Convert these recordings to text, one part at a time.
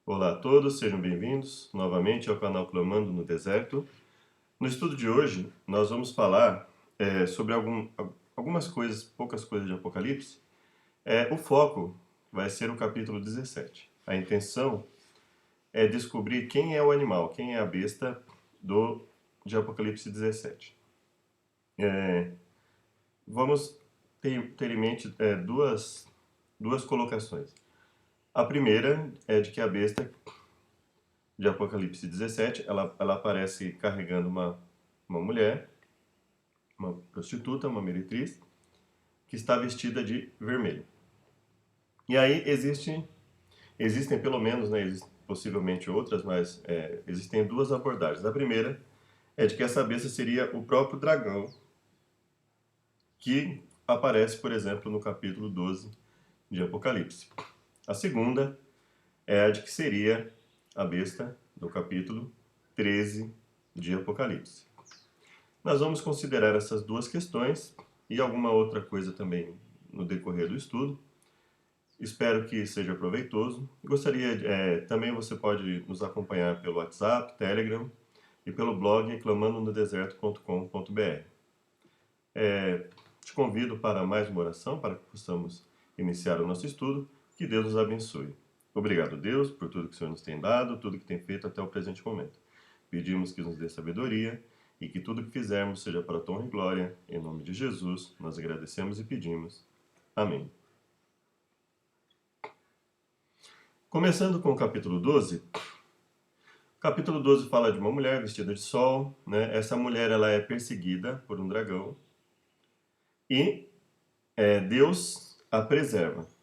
Olá a todos, sejam bem-vindos novamente ao canal Clamando no Deserto. No estudo de hoje, nós vamos falar sobre algumas coisas, poucas coisas de Apocalipse. O foco vai ser o capítulo 17. A intenção é descobrir quem é o animal, quem é a besta de Apocalipse 17. Vamos ter em mente duas colocações. A primeira é de que a besta de Apocalipse 17, ela aparece carregando uma mulher, uma prostituta, uma meretriz, que está vestida de vermelho. E aí existem pelo menos, né, existem possivelmente outras, mas existem duas abordagens. A primeira é de que essa besta seria o próprio dragão, que aparece, por exemplo, no capítulo 12 de Apocalipse. A segunda é a de que seria a besta do capítulo 13 de Apocalipse. Nós vamos considerar essas duas questões e alguma outra coisa também no decorrer do estudo. Espero que seja proveitoso. Também você pode nos acompanhar pelo WhatsApp, Telegram e pelo blog clamandonodeserto.com.br. Te convido para mais uma oração para que possamos iniciar o nosso estudo. Que Deus nos abençoe. Obrigado, Deus, por tudo que o Senhor nos tem dado, tudo que tem feito até o presente momento. Pedimos que nos dê sabedoria e que tudo que fizermos seja para a tua honra e glória. Em nome de Jesus, nós agradecemos e pedimos. Amém. Começando com o capítulo 12. O capítulo 12 fala de uma mulher vestida de sol, né? Essa mulher ela é perseguida por um dragão e Deus a preserva.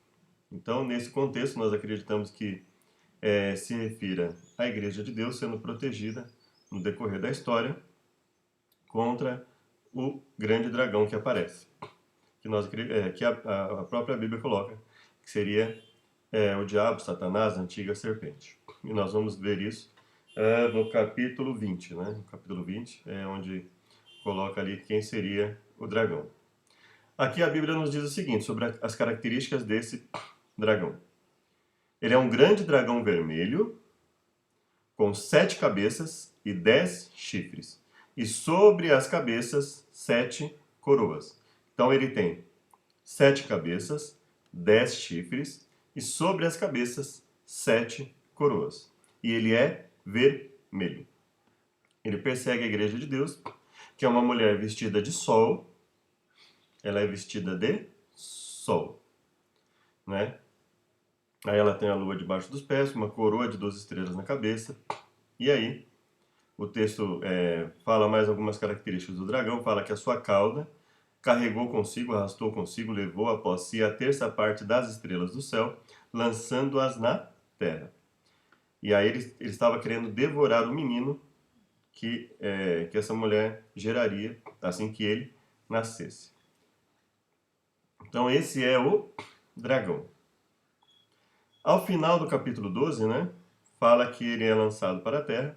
Então, nesse contexto, nós acreditamos que se refira à Igreja de Deus sendo protegida no decorrer da história contra o grande dragão que aparece, que a própria Bíblia coloca, que seria o diabo, Satanás, a antiga serpente. E nós vamos ver isso no capítulo 20, né? No capítulo 20 é onde coloca ali quem seria o dragão. Aqui a Bíblia nos diz o seguinte sobre as características desse dragão. Ele é um grande dragão vermelho, com 7 cabeças e 10 chifres, e sobre as cabeças 7 coroas. Então ele tem 7 cabeças, 10 chifres, e sobre as cabeças 7 coroas. E ele é vermelho. Ele persegue a igreja de Deus, que é uma mulher vestida de sol. Ela é vestida de sol, né? Aí ela tem a lua debaixo dos pés, uma coroa de 12 estrelas na cabeça. E aí, o texto fala mais algumas características do dragão. Fala que a sua cauda carregou consigo, arrastou consigo, levou após si a terça parte das estrelas do céu, lançando-as na terra. E aí ele estava querendo devorar o menino que essa mulher geraria assim que ele nascesse. Então esse é o dragão. Ao final do capítulo 12, né, fala que ele é lançado para a terra,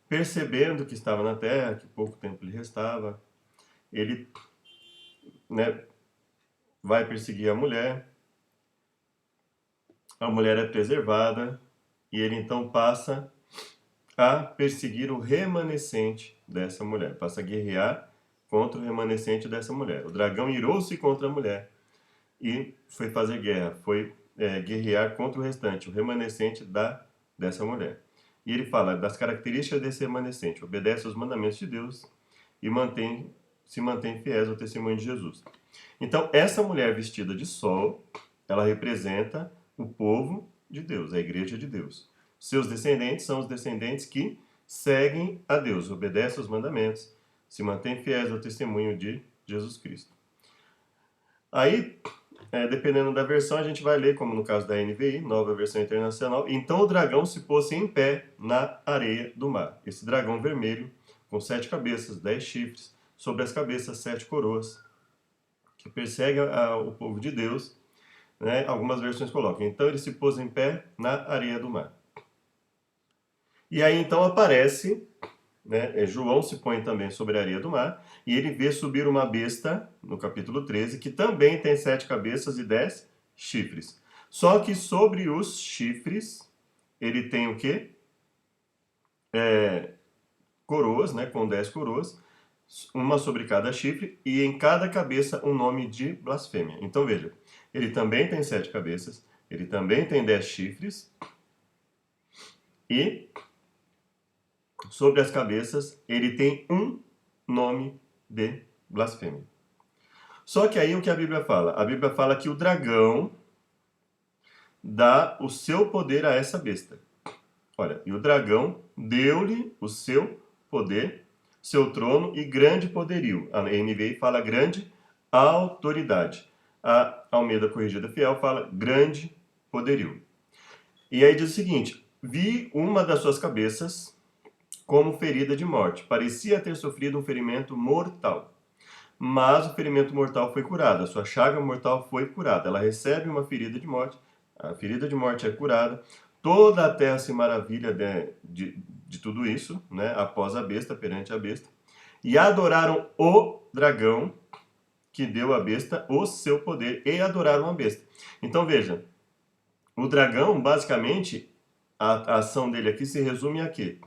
percebendo que estava na terra, que pouco tempo lhe restava, ele, né, vai perseguir a mulher é preservada, e ele então passa a perseguir o remanescente dessa mulher, passa a guerrear contra o remanescente dessa mulher. O dragão irou-se contra a mulher e foi fazer guerra, foi guerrear contra o restante, o remanescente dessa mulher. E ele fala das características desse remanescente: obedece aos mandamentos de Deus e se mantém fiéis ao testemunho de Jesus. Então, essa mulher vestida de sol, ela representa o povo de Deus, a igreja de Deus. Seus descendentes são os descendentes que seguem a Deus, obedecem aos mandamentos, se mantêm fiéis ao testemunho de Jesus Cristo. Aí, dependendo da versão, a gente vai ler, como no caso da NVI, Nova Versão Internacional. Então o dragão se pôs em pé na areia do mar. Esse dragão vermelho, com 7 cabeças, 10 chifres, sobre as cabeças 7 coroas, que persegue o povo de Deus, né? Algumas versões colocam. Então ele se pôs em pé na areia do mar. E aí então aparece, né, João se põe também sobre a areia do mar, e ele vê subir uma besta, no capítulo 13, que também tem 7 cabeças e 10 chifres. Só que sobre os chifres ele tem o quê? Coroas, né, com 10 coroas, uma sobre cada chifre, e em cada cabeça um nome de blasfêmia. Então veja, ele também tem 7 cabeças, ele também tem 10 chifres, e sobre as cabeças ele tem um nome de blasfêmia. Só que aí o que a Bíblia fala? A Bíblia fala que o dragão dá o seu poder a essa besta. Olha, e o dragão deu-lhe o seu poder, seu trono e grande poderio. A NVI fala grande autoridade. A Almeida Corrigida Fiel fala grande poderio. E aí diz o seguinte: vi uma das suas cabeças como ferida de morte. Parecia ter sofrido um ferimento mortal. Mas o ferimento mortal foi curado, a sua chaga mortal foi curada. Ela recebe uma ferida de morte, a ferida de morte é curada. Toda a terra se maravilha de tudo isso, né, após a besta, perante a besta. E adoraram o dragão, que deu à besta o seu poder, e adoraram a besta. Então veja, o dragão, basicamente, a ação dele aqui se resume a quê?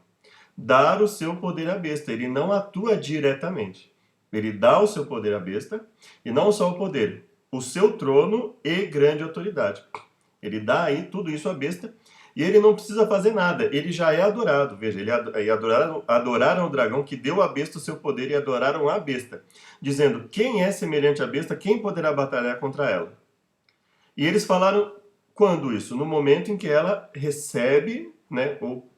Dar o seu poder à besta. Ele não atua diretamente. Ele dá o seu poder à besta, e não só o poder, o seu trono e grande autoridade. Ele dá aí tudo isso à besta, e ele não precisa fazer nada, ele já é adorado. Veja, adoraram o dragão que deu à besta o seu poder, e adoraram a besta, dizendo: quem é semelhante à besta, quem poderá batalhar contra ela? E eles falaram, quando isso? No momento em que ela recebe, né, ou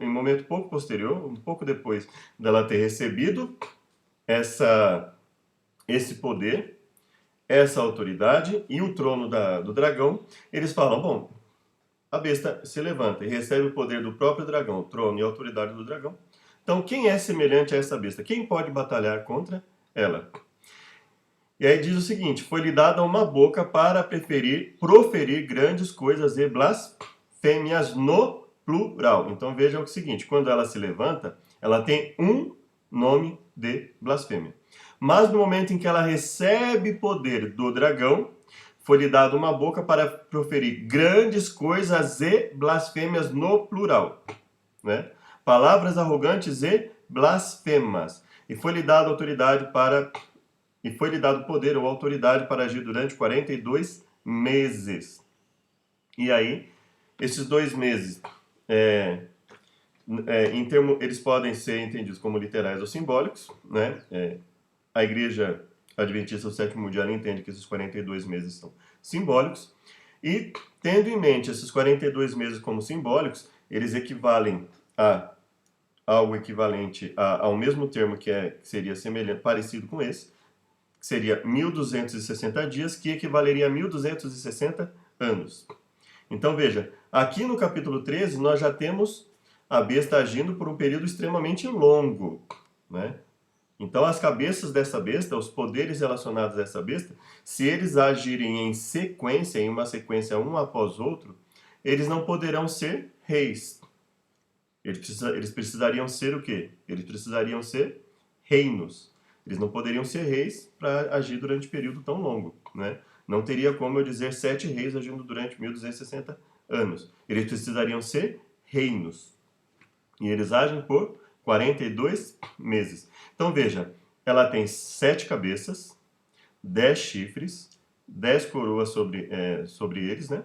em um momento pouco posterior, um pouco depois dela ter recebido esse poder, essa autoridade e o trono do dragão, eles falam, bom, a besta se levanta e recebe o poder do próprio dragão, o trono e a autoridade do dragão. Então, quem é semelhante a essa besta? Quem pode batalhar contra ela? E aí diz o seguinte: foi-lhe dada uma boca para proferir grandes coisas e blasfêmias no plural. Então vejam o seguinte: quando ela se levanta, ela tem um nome de blasfêmia. Mas no momento em que ela recebe poder do dragão, foi-lhe dada uma boca para proferir grandes coisas e blasfêmias no plural, né? Palavras arrogantes e blasfemas. E foi-lhe dada autoridade e foi-lhe dado poder ou autoridade para agir durante 42 meses. E aí, esses 2 meses, eles podem ser entendidos como literais ou simbólicos, né? A Igreja Adventista do Sétimo Dia entende que esses 42 meses são simbólicos. E, tendo em mente esses 42 meses como simbólicos, eles equivalem a algo equivalente ao mesmo termo que seria semelhante, parecido com esse, que seria 1260 dias, que equivaleria a 1260 anos. Então veja, aqui no capítulo 13 nós já temos a besta agindo por um período extremamente longo, né? Então as cabeças dessa besta, os poderes relacionados a essa besta, se eles agirem em sequência, em uma sequência um após outro, eles não poderão ser reis. Eles precisariam ser o quê? Eles precisariam ser reinos. Eles não poderiam ser reis para agir durante um período tão longo, né? Não teria como eu dizer 7 reis agindo durante 1260 anos. Eles precisariam ser reinos. E eles agem por 42 meses. Então veja, ela tem 7 cabeças, 10 chifres, 10 coroas sobre eles, né?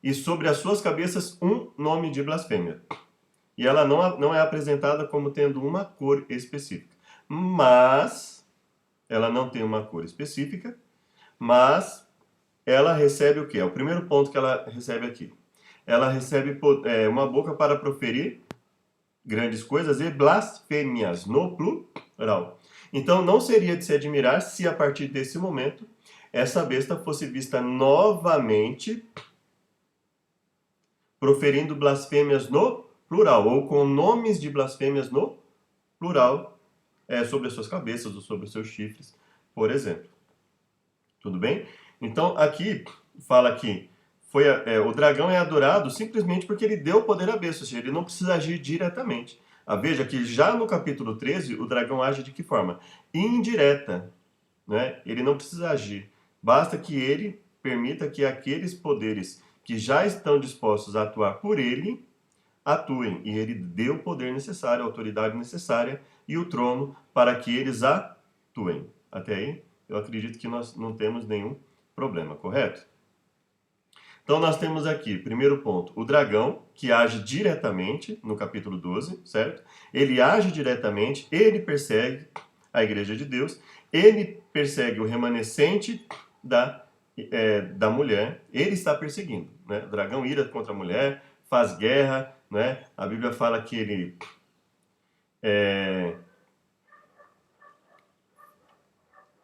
E sobre as suas cabeças um nome de blasfêmia. E ela não é apresentada como tendo uma cor específica. Mas, ela não tem uma cor específica, mas ela recebe o quê? É o primeiro ponto que ela recebe aqui. Ela recebe uma boca para proferir grandes coisas e blasfêmias, no plural. Então, não seria de se admirar se a partir desse momento essa besta fosse vista novamente proferindo blasfêmias no plural, ou com nomes de blasfêmias no plural, sobre as suas cabeças ou sobre os seus chifres, por exemplo. Tudo bem? Então, aqui fala que o dragão é adorado simplesmente porque ele deu poder à besta, ou seja, ele não precisa agir diretamente. Veja que já no capítulo 13, o dragão age de que forma? Indireta, né? Ele não precisa agir. Basta que ele permita que aqueles poderes que já estão dispostos a atuar por ele, atuem. E ele deu o poder necessário, a autoridade necessária e o trono para que eles atuem. Até aí, eu acredito que nós não temos nenhum problema, correto? Então nós temos aqui, primeiro ponto, o dragão, que age diretamente, no capítulo 12, certo? Ele age diretamente, ele persegue a igreja de Deus, ele persegue o remanescente da mulher, ele está perseguindo, né? O dragão ira contra a mulher, faz guerra, né? A Bíblia fala que ele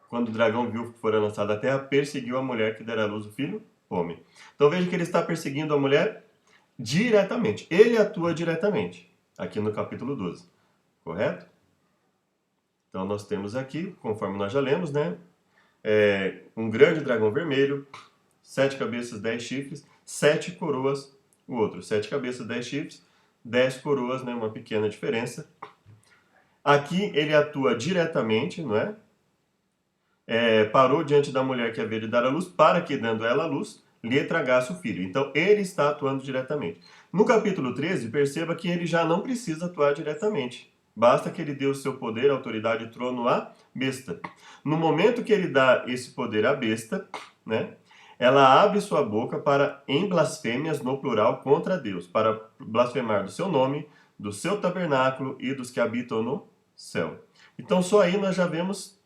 quando o dragão viu que fora lançado à terra, perseguiu a mulher que dera à luz o filho homem. Então veja que ele está perseguindo a mulher diretamente. Ele atua diretamente, aqui no capítulo 12. Correto? Então nós temos aqui, conforme nós já lemos, né? Um grande dragão vermelho, 7 cabeças, 10 chifres, 7 coroas, o outro, 7 cabeças, 10 chifres, 10 coroas, né? Uma pequena diferença. Aqui ele atua diretamente, não é? Parou diante da mulher que havia de dar a luz, para que, dando ela a luz, lhe tragasse o filho. Então, ele está atuando diretamente. No capítulo 13, perceba que ele já não precisa atuar diretamente. Basta que ele dê o seu poder, autoridade e trono à besta. No momento que ele dá esse poder à besta, né, ela abre sua boca em blasfêmias no plural contra Deus, para blasfemar do seu nome, do seu tabernáculo e dos que habitam no céu. Então, só aí nós já vemos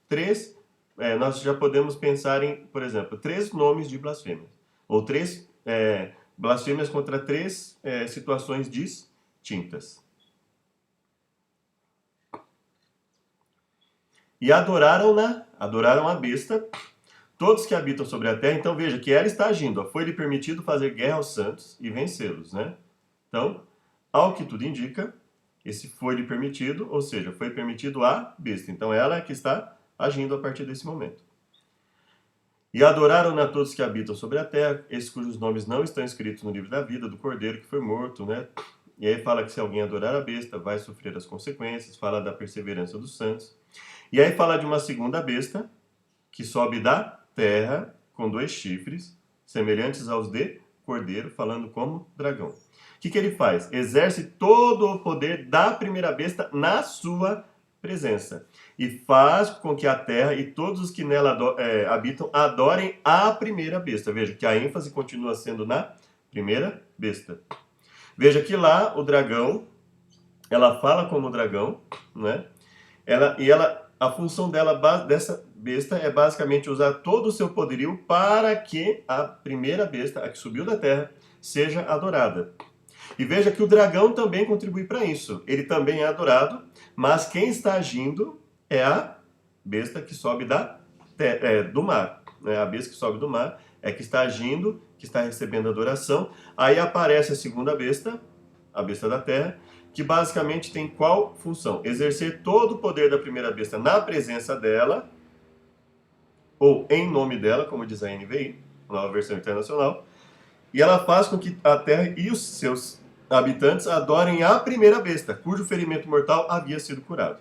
nós já podemos pensar em, por exemplo, 3 nomes de blasfêmias. Ou 3 blasfêmias contra 3 situações distintas. E adoraram a besta, todos que habitam sobre a terra. Então veja que ela está agindo. Foi-lhe permitido fazer guerra aos santos e vencê-los, né? Então, ao que tudo indica, esse foi-lhe permitido, ou seja, foi permitido à besta. Então ela é que está agindo a partir desse momento. E adoraram-na todos que habitam sobre a terra, esses cujos nomes não estão escritos no livro da vida do cordeiro que foi morto, né? E aí fala que se alguém adorar a besta, vai sofrer as consequências, fala da perseverança dos santos. E aí fala de uma segunda besta, que sobe da terra, com 2 chifres, semelhantes aos de cordeiro, falando como dragão. O que ele faz? Exerce todo o poder da primeira besta na sua presença. E faz com que a terra e todos os que nela habitam adorem a primeira besta. Veja que a ênfase continua sendo na primeira besta. Veja que lá o dragão, ela fala como dragão, né? A função dessa besta é basicamente usar todo o seu poderio para que a primeira besta, a que subiu da terra, seja adorada. E veja que o dragão também contribui para isso. Ele também é adorado, mas quem está agindo é a besta que sobe do mar. Né? A besta que sobe do mar é que está agindo, que está recebendo adoração. Aí aparece a segunda besta, a besta da terra, que basicamente tem qual função? Exercer todo o poder da primeira besta na presença dela, ou em nome dela, como diz a NVI, nova versão internacional, e ela faz com que a terra e os seus habitantes adorem a primeira besta, cujo ferimento mortal havia sido curado.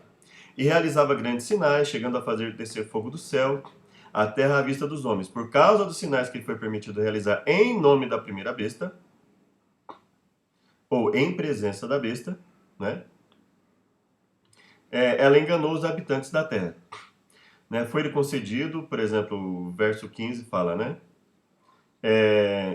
E realizava grandes sinais, chegando a fazer descer fogo do céu, a terra à vista dos homens. Por causa dos sinais que lhe foi permitido realizar em nome da primeira besta, ou em presença da besta, né? Ela enganou os habitantes da terra. Né? Foi-lhe concedido, por exemplo, o verso 15 fala, né?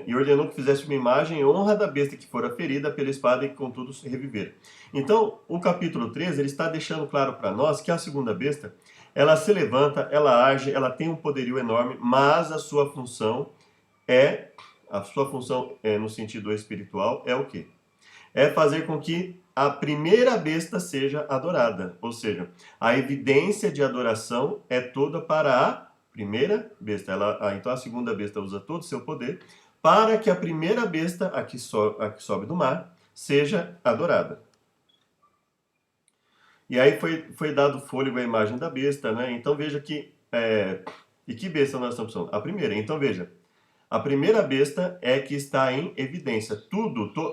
E ordenou que fizesse uma imagem em honra da besta que fora ferida pela espada e que contudo reviver. Então, o capítulo 13, ele está deixando claro para nós que a segunda besta, ela se levanta, ela age, ela tem um poderio enorme, mas a sua função no sentido espiritual é o quê? É fazer com que a primeira besta seja adorada. Ou seja, a evidência de adoração é toda para a primeira besta. Então a segunda besta usa todo o seu poder para que a primeira besta, a que sobe do mar, seja adorada. E aí foi dado fôlego à imagem da besta, né? Então veja que... e que besta nós estamos falando? A primeira. Então veja, a primeira besta é que está em evidência.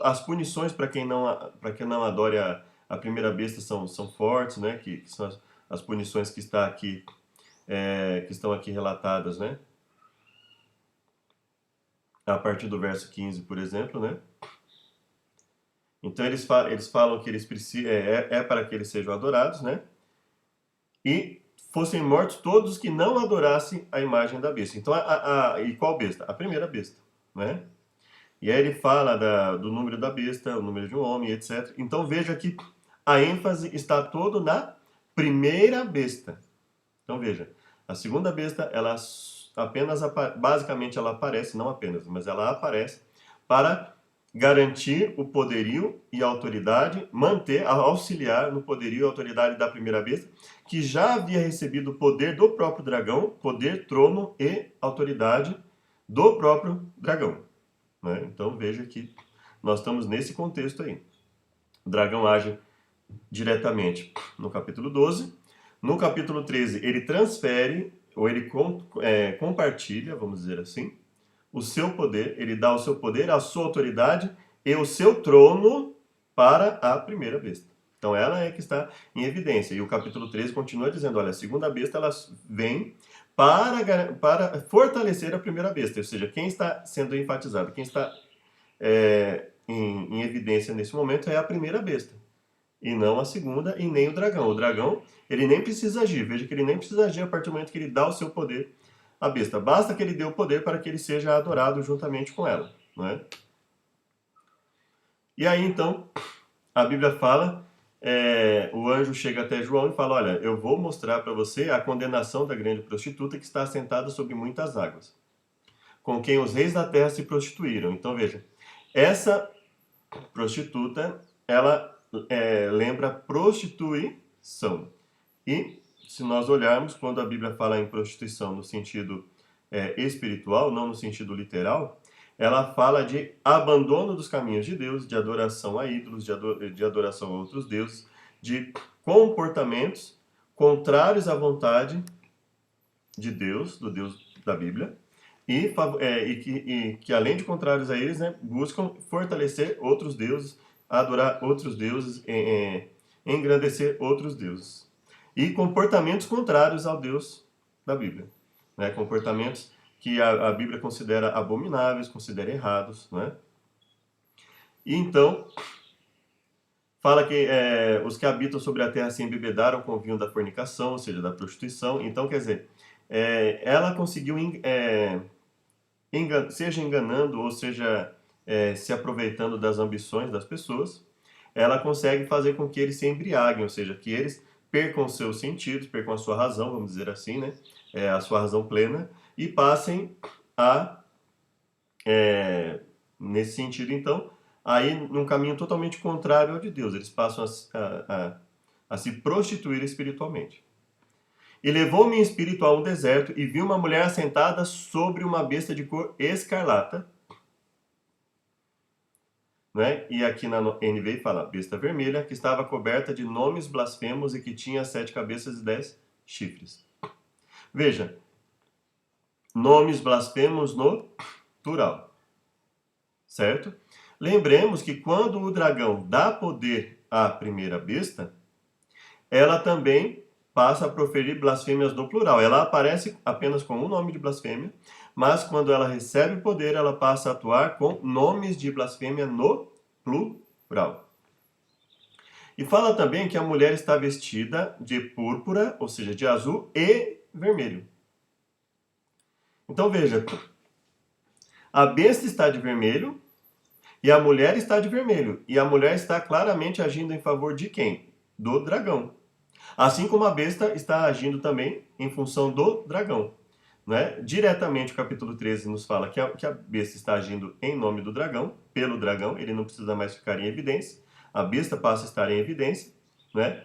As punições para quem não adore a primeira besta são fortes, né? Que são as punições que estão aqui relatadas, né? a partir do verso 15, por exemplo, né? Então eles falam que eles precisam, para que eles sejam adorados, né? E fossem mortos todos os que não adorassem a imagem da besta. Então, e qual besta? A primeira besta, né? E aí ele fala do número da besta, o número de um homem, etc. Então veja que a ênfase está todo na primeira besta. Então veja, a segunda besta, ela apenas, basicamente ela aparece, não apenas, mas ela aparece para garantir o poderio e a autoridade, auxiliar no poderio e autoridade da primeira besta, que já havia recebido o poder do próprio dragão, poder, trono e autoridade do próprio dragão. Né? Então veja que nós estamos nesse contexto aí. O dragão age diretamente no capítulo 12. No capítulo 13, ele transfere, ou ele compartilha, vamos dizer assim, o seu poder, ele dá o seu poder, a sua autoridade e o seu trono para a primeira besta. Então ela é que está em evidência. E o capítulo 13 continua dizendo, olha, a segunda besta ela vem para fortalecer a primeira besta. Ou seja, quem está sendo enfatizado, quem está em evidência nesse momento é a primeira besta. E não a segunda e nem o dragão. O dragão, ele nem precisa agir. Veja que ele nem precisa agir a partir do momento que ele dá o seu poder à besta. Basta que ele dê o poder para que ele seja adorado juntamente com ela. Não é? E aí, então, a Bíblia fala, o anjo chega até João e fala, olha, eu vou mostrar para você a condenação da grande prostituta que está assentada sobre muitas águas, com quem os reis da terra se prostituíram. Então, veja, essa prostituta, ela lembra prostituição. E, se nós olharmos, quando a Bíblia fala em prostituição no sentido espiritual, não no sentido literal, ela fala de abandono dos caminhos de Deus, de adoração a ídolos, de adoração a outros deuses, de comportamentos contrários à vontade de Deus, do Deus da Bíblia, e que além de contrários a eles, né, buscam fortalecer outros deuses, adorar outros deuses, engrandecer outros deuses. E comportamentos contrários ao Deus da Bíblia. Né, comportamentos que a Bíblia considera abomináveis, considera errados. Né? E então, fala que os que habitam sobre a terra se embebedaram com o vinho da fornicação, ou seja, da prostituição. Então, quer dizer, ela conseguiu, seja enganando ou seja se aproveitando das ambições das pessoas, ela consegue fazer com que eles se embriaguem, ou seja, que eles percam seus sentidos, percam a sua razão, vamos dizer assim, né? A sua razão plena, e passem a, nesse sentido, então, aí num caminho totalmente contrário ao de Deus. Eles passam a se prostituir espiritualmente. E levou-me em espírito a um deserto, e vi uma mulher assentada sobre uma besta de cor escarlata. Né? E aqui na NVI fala, besta vermelha, que estava coberta de nomes blasfemos e que tinha 7 cabeças e 10 chifres. Veja, nomes blasfemos no plural, certo? Lembremos que quando o dragão dá poder à primeira besta, ela também passa a proferir blasfêmias no plural. Ela aparece apenas com um nome de blasfêmia, mas quando ela recebe poder, ela passa a atuar com nomes de blasfêmia no plural. E fala também que a mulher está vestida de púrpura, ou seja, de azul e vermelho. Então veja, a besta está de vermelho e a mulher está de vermelho. E a mulher está claramente agindo em favor de quem? Do dragão. Assim como a besta está agindo também em função do dragão. Né? Diretamente o capítulo 13 nos fala que a besta está agindo em nome do dragão, pelo dragão, ele não precisa mais ficar em evidência. A besta passa a estar em evidência, né?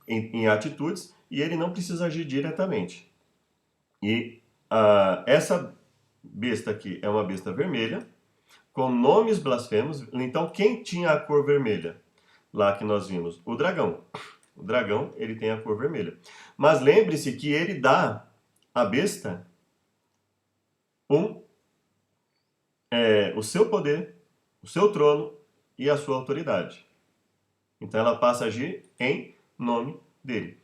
em atitudes, e ele não precisa agir diretamente. E essa besta aqui é uma besta vermelha, com nomes blasfemos. Então, quem tinha a cor vermelha? Lá que nós vimos, o dragão. O dragão, ele tem a cor vermelha. Mas lembre-se que ele dá à besta o seu poder, o seu trono e a sua autoridade. Então, ela passa a agir em nome dele.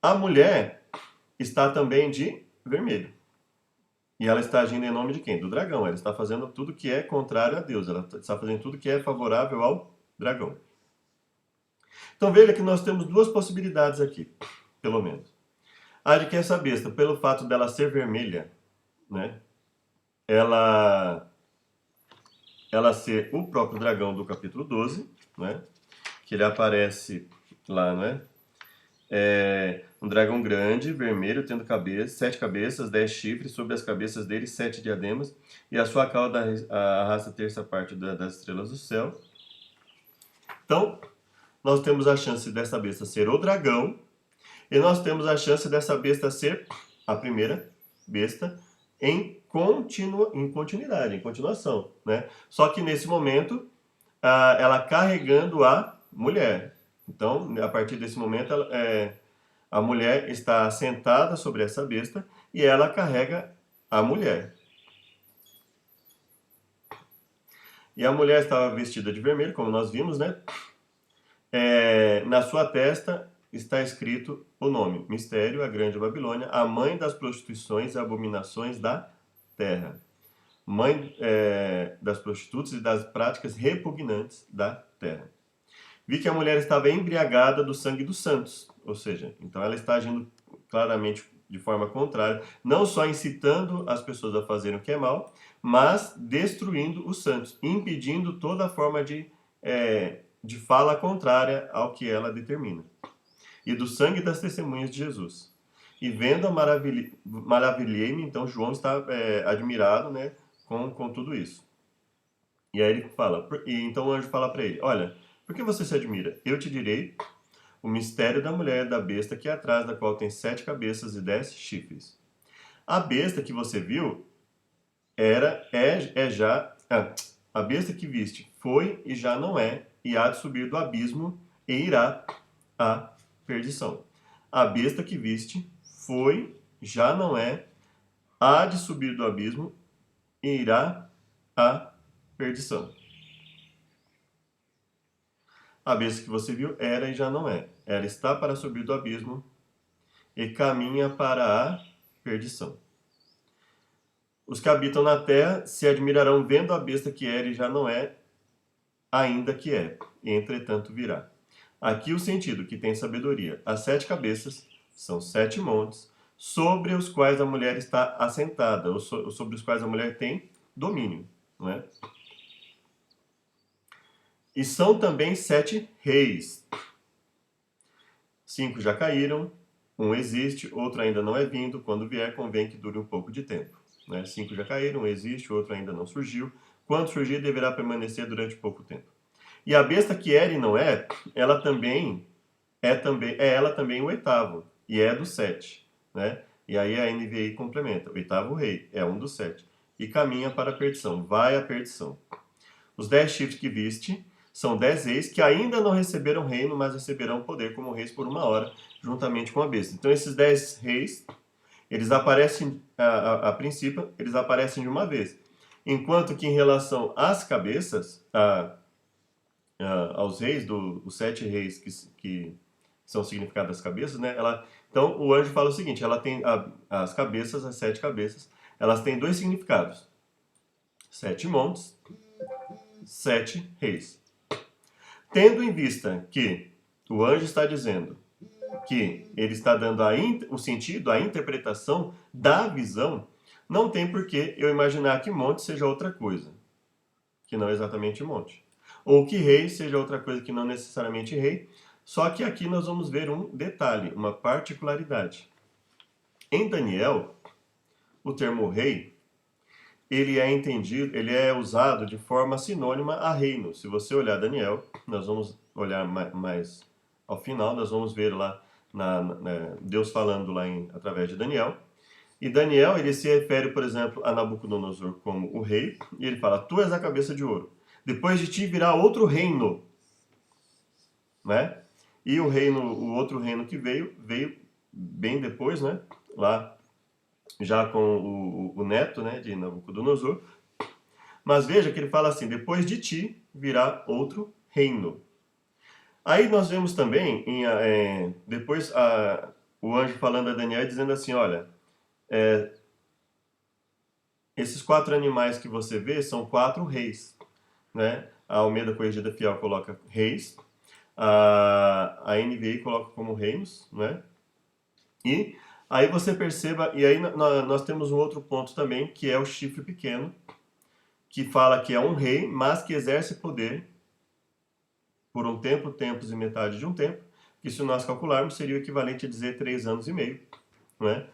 A mulher está também de vermelho. E ela está agindo em nome de quem? Do dragão. Ela está fazendo tudo que é contrário a Deus. Ela está fazendo tudo que é favorável ao dragão. Então veja que nós temos duas possibilidades aqui, pelo menos. A de que essa besta, pelo fato dela ser vermelha, né, ela ser o próprio dragão do capítulo 12, né, que ele aparece lá, né, um dragão grande, vermelho, tendo sete cabeças, 10 chifres, sobre as cabeças dele 7 diademas, e a sua cauda arrasta a terça parte das estrelas do céu. Então, nós temos a chance dessa besta ser o dragão, e nós temos a chance dessa besta ser a primeira besta em continuidade, em continuação, né? Só que nesse momento, ela carregando a mulher. Então, a partir desse momento, a mulher está sentada sobre essa besta e ela carrega a mulher. E a mulher estava vestida de vermelho, como nós vimos, né? Na sua testa está escrito o nome: Mistério, a Grande Babilônia, a mãe das prostituições e abominações da terra. Mãe das prostitutas e das práticas repugnantes da terra. Vi que a mulher estava embriagada do sangue dos santos, ou seja, então ela está agindo claramente de forma contrária, não só incitando as pessoas a fazerem o que é mal, mas destruindo os santos, impedindo toda forma de fala contrária ao que ela determina. E do sangue das testemunhas de Jesus. E vendo, maravilhei-me, então João está admirado, né, com tudo isso. E aí ele fala, e então o anjo fala para ele, olha, por que você se admira? Eu te direi o mistério da mulher, da besta que é atrás, da qual tem 7 cabeças e 10 chifres. A besta que você viu a besta que viste foi e já não é, e há de subir do abismo e irá à perdição. A besta que viste foi, já não é, há de subir do abismo e irá à perdição. A besta que você viu era e já não é. Ela está para subir do abismo e caminha para a perdição. Os que habitam na terra se admirarão vendo a besta que era e já não é, ainda que é, e entretanto virá. Aqui o sentido que tem sabedoria. As 7 cabeças são 7 montes, sobre os quais a mulher está assentada, ou sobre os quais a mulher tem domínio. Não é? E são também 7 reis. 5 já caíram, um existe, outro ainda não é vindo. Quando vier, convém que dure um pouco de tempo. 5 já caíram, um existe, outro ainda não surgiu. Quando surgir, deverá permanecer durante pouco tempo. E a besta que era e não é, ela também o oitavo, e é do 7. Né? E aí a NVI complementa, o oitavo rei, é um dos 7. E caminha para a perdição, vai à perdição. Os 10 chifres que viste são 10 reis que ainda não receberam reino, mas receberão poder como reis por 1 hora, juntamente com a besta. Então esses 10 reis, eles aparecem, a princípio, eles aparecem de uma vez. Enquanto que em relação às cabeças, aos reis, os 7 reis que são significados das cabeças, né? Então o anjo fala o seguinte, ela tem as cabeças, as 7 cabeças, elas têm 2 significados. 7 montes, 7 reis. Tendo em vista que o anjo está dizendo que ele está dando o sentido, a interpretação da visão, não tem por que eu imaginar que monte seja outra coisa, que não exatamente monte. Ou que rei seja outra coisa que não necessariamente rei, só que aqui nós vamos ver um detalhe, uma particularidade. Em Daniel, o termo rei, ele é entendido, ele é usado de forma sinônima a reino. Se você olhar Daniel, nós vamos olhar mais ao final, nós vamos ver lá Deus falando lá através de Daniel. E Daniel, ele se refere, por exemplo, a Nabucodonosor como o rei, e ele fala, tu és a cabeça de ouro. Depois de ti virá outro reino, né? E o outro reino que veio bem depois, né? Lá, já com o neto, né, de Nabucodonosor. Mas veja que ele fala assim, depois de ti virá outro reino. Aí nós vemos também, depois o anjo falando a Daniel, dizendo assim, olha, Esses 4 animais que você vê são 4 reis, né? A Almeida Corrigida Fiel coloca reis, a NVI coloca como reinos, né? E aí você perceba, e aí nós temos um outro ponto também, que é o chifre pequeno, que fala que é um rei, mas que exerce poder por um tempo, tempos e metade de um tempo, que se nós calcularmos seria o equivalente a dizer 3 anos e meio, né?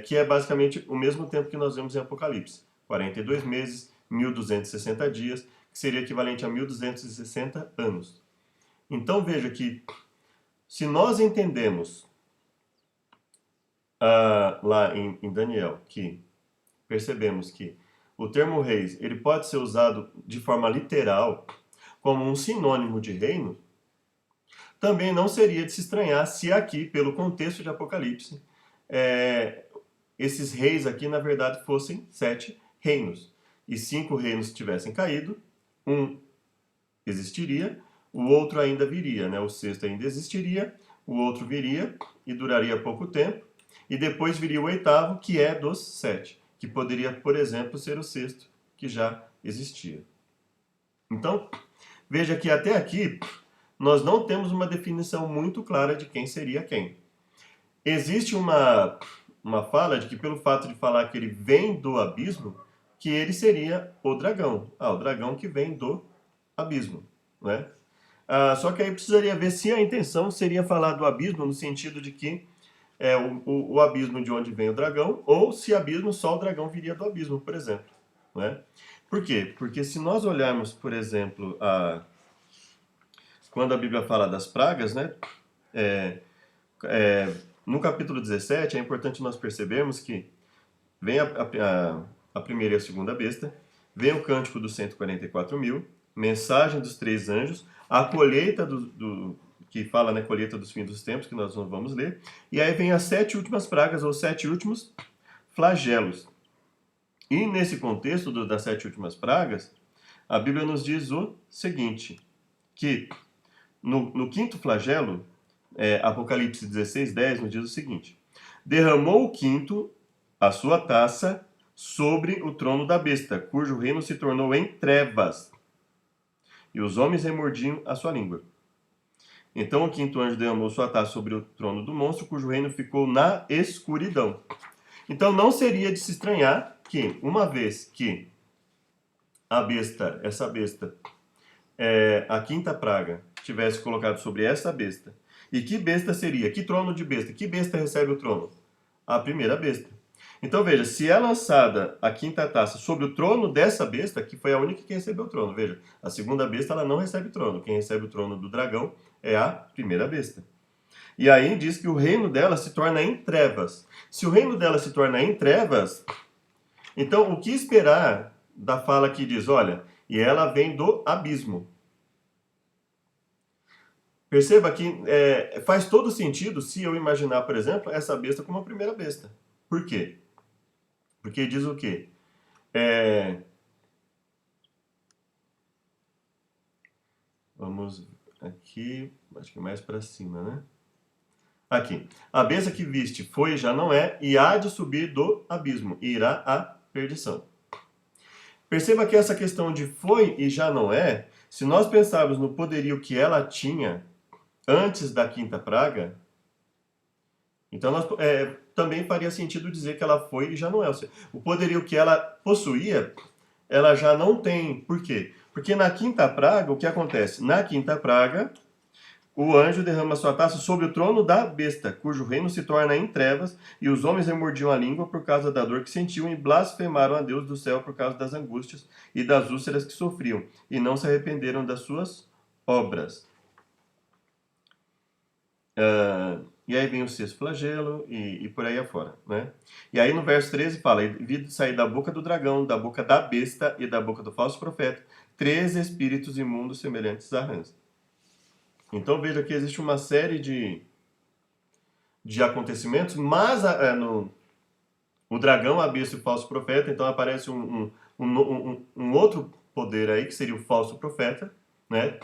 Que é basicamente o mesmo tempo que nós vemos em Apocalipse, 42 meses, 1260 dias, que seria equivalente a 1260 anos. Então veja que se nós entendemos lá em Daniel que percebemos que o termo reis ele pode ser usado de forma literal como um sinônimo de reino, também não seria de se estranhar se aqui, pelo contexto de Apocalipse, esses reis aqui, na verdade, fossem 7 reinos. E 5 reinos tivessem caído, um existiria, o outro ainda viria, né? O sexto ainda existiria, o outro viria e duraria pouco tempo, e depois viria o oitavo, que é dos 7, que poderia, por exemplo, ser o sexto, que já existia. Então, veja que até aqui nós não temos uma definição muito clara de quem seria quem. Existe uma fala de que pelo fato de falar que ele vem do abismo, que ele seria o dragão. O dragão que vem do abismo, né? Só que aí precisaria ver se a intenção seria falar do abismo no sentido de que é o abismo de onde vem o dragão, ou se abismo só o dragão viria do abismo, por exemplo, né? Por quê? Porque se nós olharmos, por exemplo, quando a Bíblia fala das pragas, né? No capítulo 17, é importante nós percebermos que vem a primeira e a segunda besta, vem o cântico dos 144 mil, mensagem dos 3 anjos, a colheita que fala na colheita dos fins dos tempos, que nós não vamos ler, e aí vem as 7 últimas pragas, ou 7 últimos flagelos. E nesse contexto das 7 últimas pragas, a Bíblia nos diz o seguinte, que no quinto flagelo, Apocalipse 16, 10, nos diz o seguinte: derramou o quinto a sua taça sobre o trono da besta, cujo reino se tornou em trevas, e os homens remordiam a sua língua. Então o quinto anjo derramou sua taça sobre o trono do monstro, cujo reino ficou na escuridão. Então não seria de se estranhar que, uma vez que essa besta, a quinta praga, tivesse colocado sobre essa besta, e que besta seria? Que trono de besta? Que besta recebe o trono? A primeira besta. Então veja, se é lançada a quinta taça sobre o trono dessa besta, que foi a única que recebeu o trono, veja, a segunda besta ela não recebe trono, quem recebe o trono do dragão é a primeira besta. E aí diz que o reino dela se torna em trevas. Se o reino dela se torna em trevas, então o que esperar da fala que diz, olha, e ela vem do abismo? Perceba que faz todo sentido se eu imaginar, por exemplo, essa besta como a primeira besta. Por quê? Porque diz o quê? Vamos aqui, acho que mais para cima, né? Aqui. A besta que viste foi e já não é, e há de subir do abismo, e irá à perdição. Perceba que essa questão de foi e já não é, se nós pensarmos no poderio que ela tinha antes da quinta praga, então também faria sentido dizer que ela foi e já não é. Ou seja, o poderio que ela possuía, ela já não tem. Por quê? Porque na quinta praga, o que acontece? Na quinta praga, o anjo derrama sua taça sobre o trono da besta, cujo reino se torna em trevas, e os homens remordiam a língua por causa da dor que sentiam e blasfemaram a Deus do céu por causa das angústias e das úlceras que sofriam, e não se arrependeram das suas obras. E aí vem o sexto flagelo e por aí afora, né? E aí no verso 13 fala, vi sair da boca do dragão, da boca da besta e da boca do falso profeta, 3 espíritos imundos semelhantes a rãs. Então veja que existe uma série de acontecimentos, mas o dragão, a besta e o falso profeta, então aparece um outro poder aí, que seria o falso profeta, né?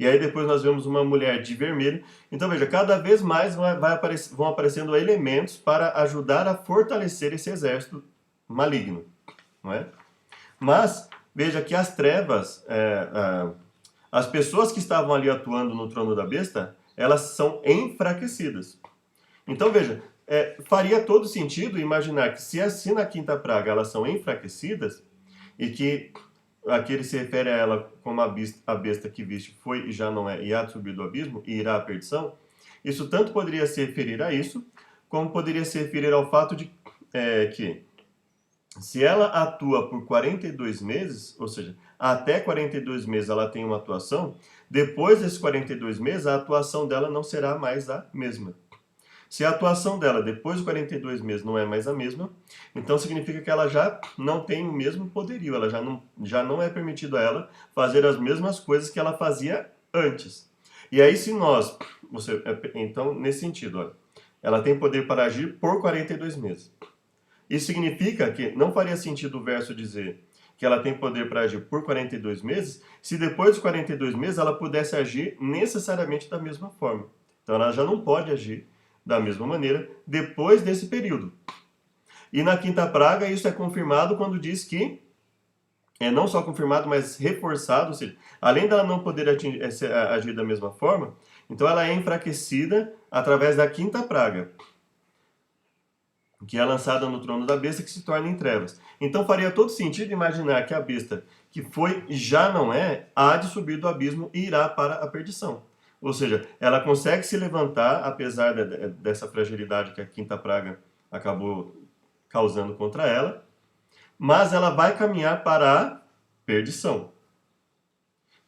E aí depois nós vemos uma mulher de vermelho. Então veja, cada vez mais vão aparecendo elementos para ajudar a fortalecer esse exército maligno. não é? Mas, veja que as trevas, as pessoas que estavam ali atuando no trono da besta, elas são enfraquecidas. Então, veja, faria todo sentido imaginar que se assim na quinta praga elas são enfraquecidas, e que aqui ele se refere a ela como a besta que viste foi e já não é, e há de subir do abismo, e irá à perdição, isso tanto poderia se referir a isso, como poderia se referir ao fato de que se ela atua por 42 meses, ou seja, até 42 meses ela tem uma atuação, depois desses 42 meses a atuação dela não será mais a mesma. Se a atuação dela depois dos 42 meses não é mais a mesma, então significa que ela já não tem o mesmo poderio, ela já não é permitido a ela fazer as mesmas coisas que ela fazia antes. E aí se nós, então nesse sentido, olha, ela tem poder para agir por 42 meses. Isso significa que não faria sentido o verso dizer que ela tem poder para agir por 42 meses, se depois dos 42 meses ela pudesse agir necessariamente da mesma forma. Então ela já não pode agir da mesma maneira depois desse período. E na quinta praga isso é confirmado quando diz que, não só confirmado, mas reforçado, ou seja, além dela não poder agir da mesma forma, então ela é enfraquecida através da quinta praga, que é lançada no trono da besta, que se torna em trevas. Então faria todo sentido imaginar que a besta, que foi e já não é, há de subir do abismo e irá para a perdição. Ou seja, ela consegue se levantar, apesar dessa fragilidade que a quinta praga acabou causando contra ela, mas ela vai caminhar para a perdição.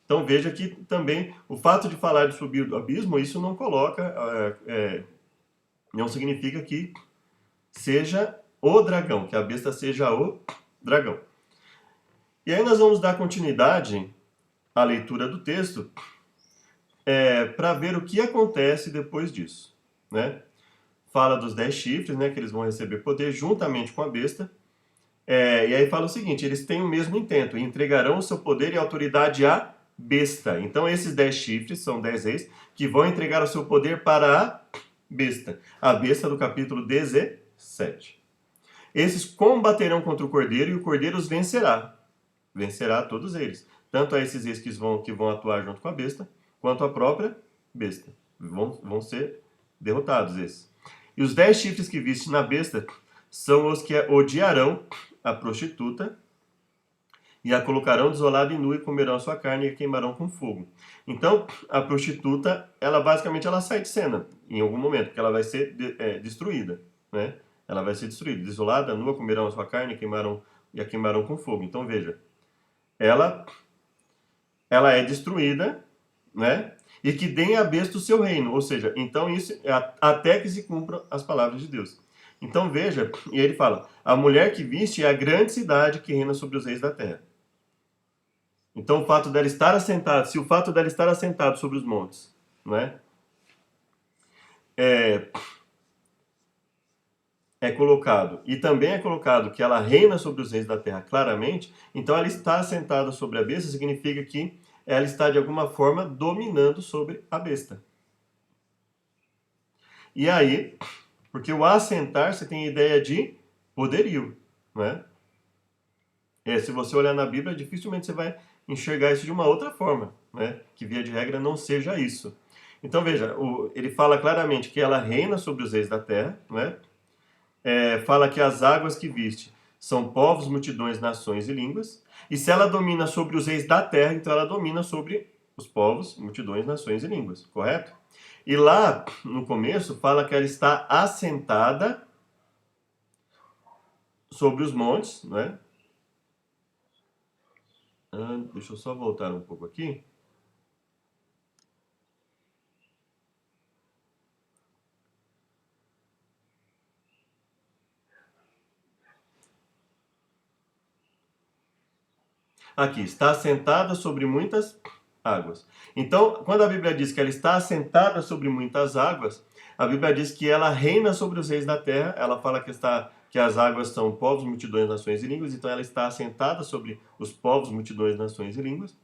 Então veja que também o fato de falar de subir do abismo, isso não coloca, não significa que seja o dragão, que a besta seja o dragão. E aí nós vamos dar continuidade à leitura do texto para ver o que acontece depois disso, né? Fala dos 10 chifres, né, que eles vão receber poder juntamente com a besta. E aí fala o seguinte, eles têm o mesmo intento, entregarão o seu poder e autoridade à besta. Então esses 10 chifres são 10 reis que vão entregar o seu poder para a besta do capítulo 17. Esses combaterão contra o cordeiro e o cordeiro os vencerá. Vencerá todos eles. Tanto a esses reis que vão atuar junto com a besta, quanto a própria besta. Vão ser derrotados esses. E os 10 chifres que viste na besta são os que odiarão a prostituta e a colocarão desolada e nua e comerão a sua carne e a queimarão com fogo. Então, a prostituta, basicamente ela sai de cena em algum momento, porque ela vai ser destruída, né? Ela vai ser destruída, desolada, nua, comerão a sua carne e a queimarão com fogo. Então, veja, ela é destruída, né? E que deem à besta o seu reino, ou seja, então isso até que se cumpram as palavras de Deus. Então veja, e ele fala, a mulher que viste é a grande cidade que reina sobre os reis da terra. Então o fato dela estar assentada, se o fato dela estar assentada sobre os montes, não é? É colocado, e também é colocado que ela reina sobre os reis da terra claramente, então ela está assentada sobre a besta, significa que ela está de alguma forma dominando sobre a besta. E aí, porque o assentar você tem ideia de poderio, não é? Se você olhar na Bíblia, dificilmente você vai enxergar isso de uma outra forma, né? Que via de regra não seja isso. Então veja, ele fala claramente que ela reina sobre os reis da terra, não é? Fala que as águas que viste são povos, multidões, nações e línguas. E se ela domina sobre os reis da terra, então ela domina sobre os povos, multidões, nações e línguas, correto? E lá, no começo, fala que ela está assentada sobre os montes, né? Deixa eu só voltar um pouco aqui. Aqui, está assentada sobre muitas águas. Então, quando a Bíblia diz que ela está assentada sobre muitas águas, a Bíblia diz que ela reina sobre os reis da terra, ela fala que as águas são povos, multidões, nações e línguas, então ela está assentada sobre os povos, multidões, nações e línguas.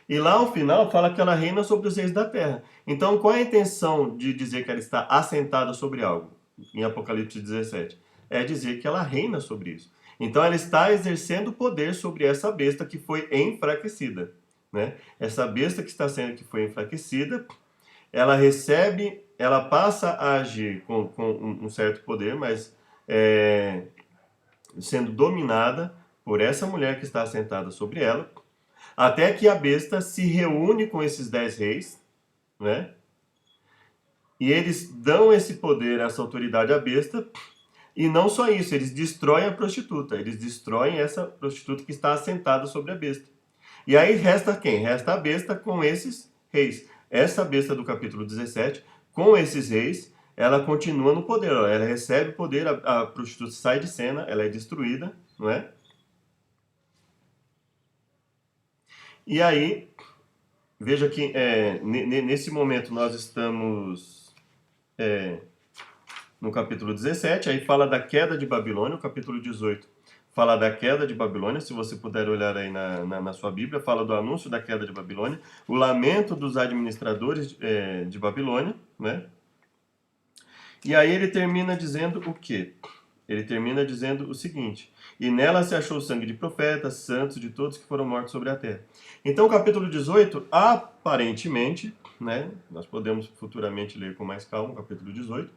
E lá ao final fala que ela reina sobre os reis da terra. Então, qual é a intenção de dizer que ela está assentada sobre algo? Em Apocalipse 17. É dizer que ela reina sobre isso. Então ela está exercendo poder sobre essa besta que foi enfraquecida, né? Essa besta que foi enfraquecida, ela passa a agir com um certo poder, mas sendo dominada por essa mulher que está sentada sobre ela, até que a besta se reúne com esses 10 reis, né? E eles dão esse poder, essa autoridade à besta, e não só isso, eles destroem a prostituta, eles destroem essa prostituta que está assentada sobre a besta. E aí resta quem? Resta a besta com esses reis. Essa besta do capítulo 17, com esses reis, ela continua no poder, ela recebe poder, a prostituta sai de cena, ela é destruída, não é? E aí, veja que nesse momento nós estamos no capítulo 17, aí fala da queda de Babilônia, o capítulo 18 fala da queda de Babilônia, se você puder olhar aí na sua Bíblia, fala do anúncio da queda de Babilônia, o lamento dos administradores de Babilônia, né? E aí ele termina dizendo o quê? Ele termina dizendo o seguinte: e nela se achou o sangue de profetas, santos, de todos que foram mortos sobre a terra. Então o capítulo 18, aparentemente, né, nós podemos futuramente ler com mais calma o capítulo 18,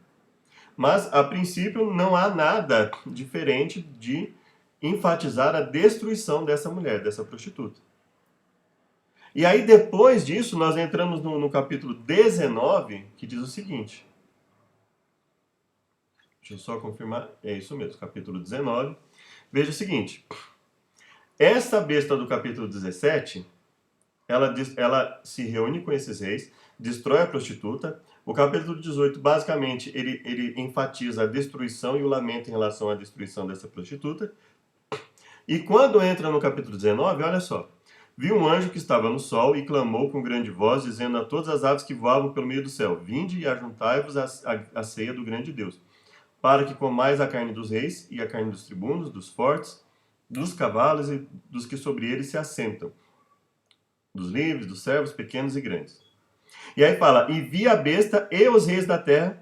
mas a princípio não há nada diferente de enfatizar a destruição dessa mulher, dessa prostituta. E aí depois disso nós entramos no capítulo 19, que diz o seguinte. Deixa eu só confirmar, é isso mesmo, capítulo 19. Veja o seguinte, essa besta do capítulo 17, ela se reúne com esses reis, destrói a prostituta. O capítulo 18, basicamente, ele enfatiza a destruição e o lamento em relação à destruição dessa prostituta. E quando entra no capítulo 19, olha só, viu um anjo que estava no sol e clamou com grande voz, dizendo a todas as aves que voavam pelo meio do céu, vinde e ajuntai-vos à ceia do grande Deus, para que comais a carne dos reis e a carne dos tribunos, dos fortes, dos cavalos e dos que sobre eles se assentam, dos livres, dos servos, pequenos e grandes. E aí fala, e vi a besta e os reis da terra,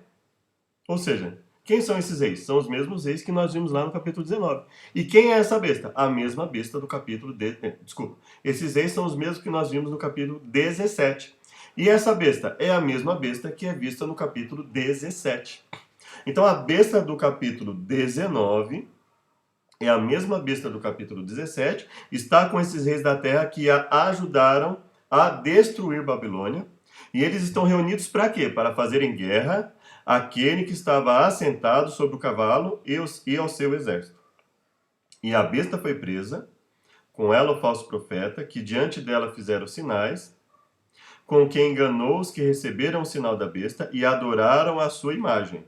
ou seja, quem são esses reis? São os mesmos reis que nós vimos lá no capítulo 19. E quem é essa besta? A mesma besta do capítulo... Desculpa. Esses reis são os mesmos que nós vimos no capítulo 17. E essa besta é a mesma besta que é vista no capítulo 17. Então a besta do capítulo 19 é a mesma besta do capítulo 17, está com esses reis da terra que a ajudaram a destruir Babilônia. E eles estão reunidos para quê? Para fazerem guerra àquele que estava assentado sobre o cavalo e ao seu exército. E a besta foi presa, com ela o falso profeta, que diante dela fizeram sinais, com quem enganou os que receberam o sinal da besta e adoraram a sua imagem.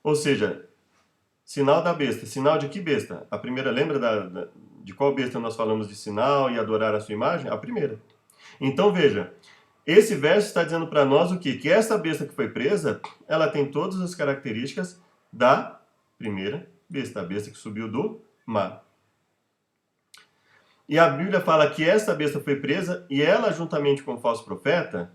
Ou seja, sinal da besta. Sinal de que besta? A primeira, lembra de qual besta nós falamos de sinal e adorar a sua imagem? A primeira. Então veja, esse verso está dizendo para nós o quê? Que essa besta que foi presa, ela tem todas as características da primeira besta, a besta que subiu do mar. E a Bíblia fala que essa besta foi presa e ela, juntamente com o falso profeta,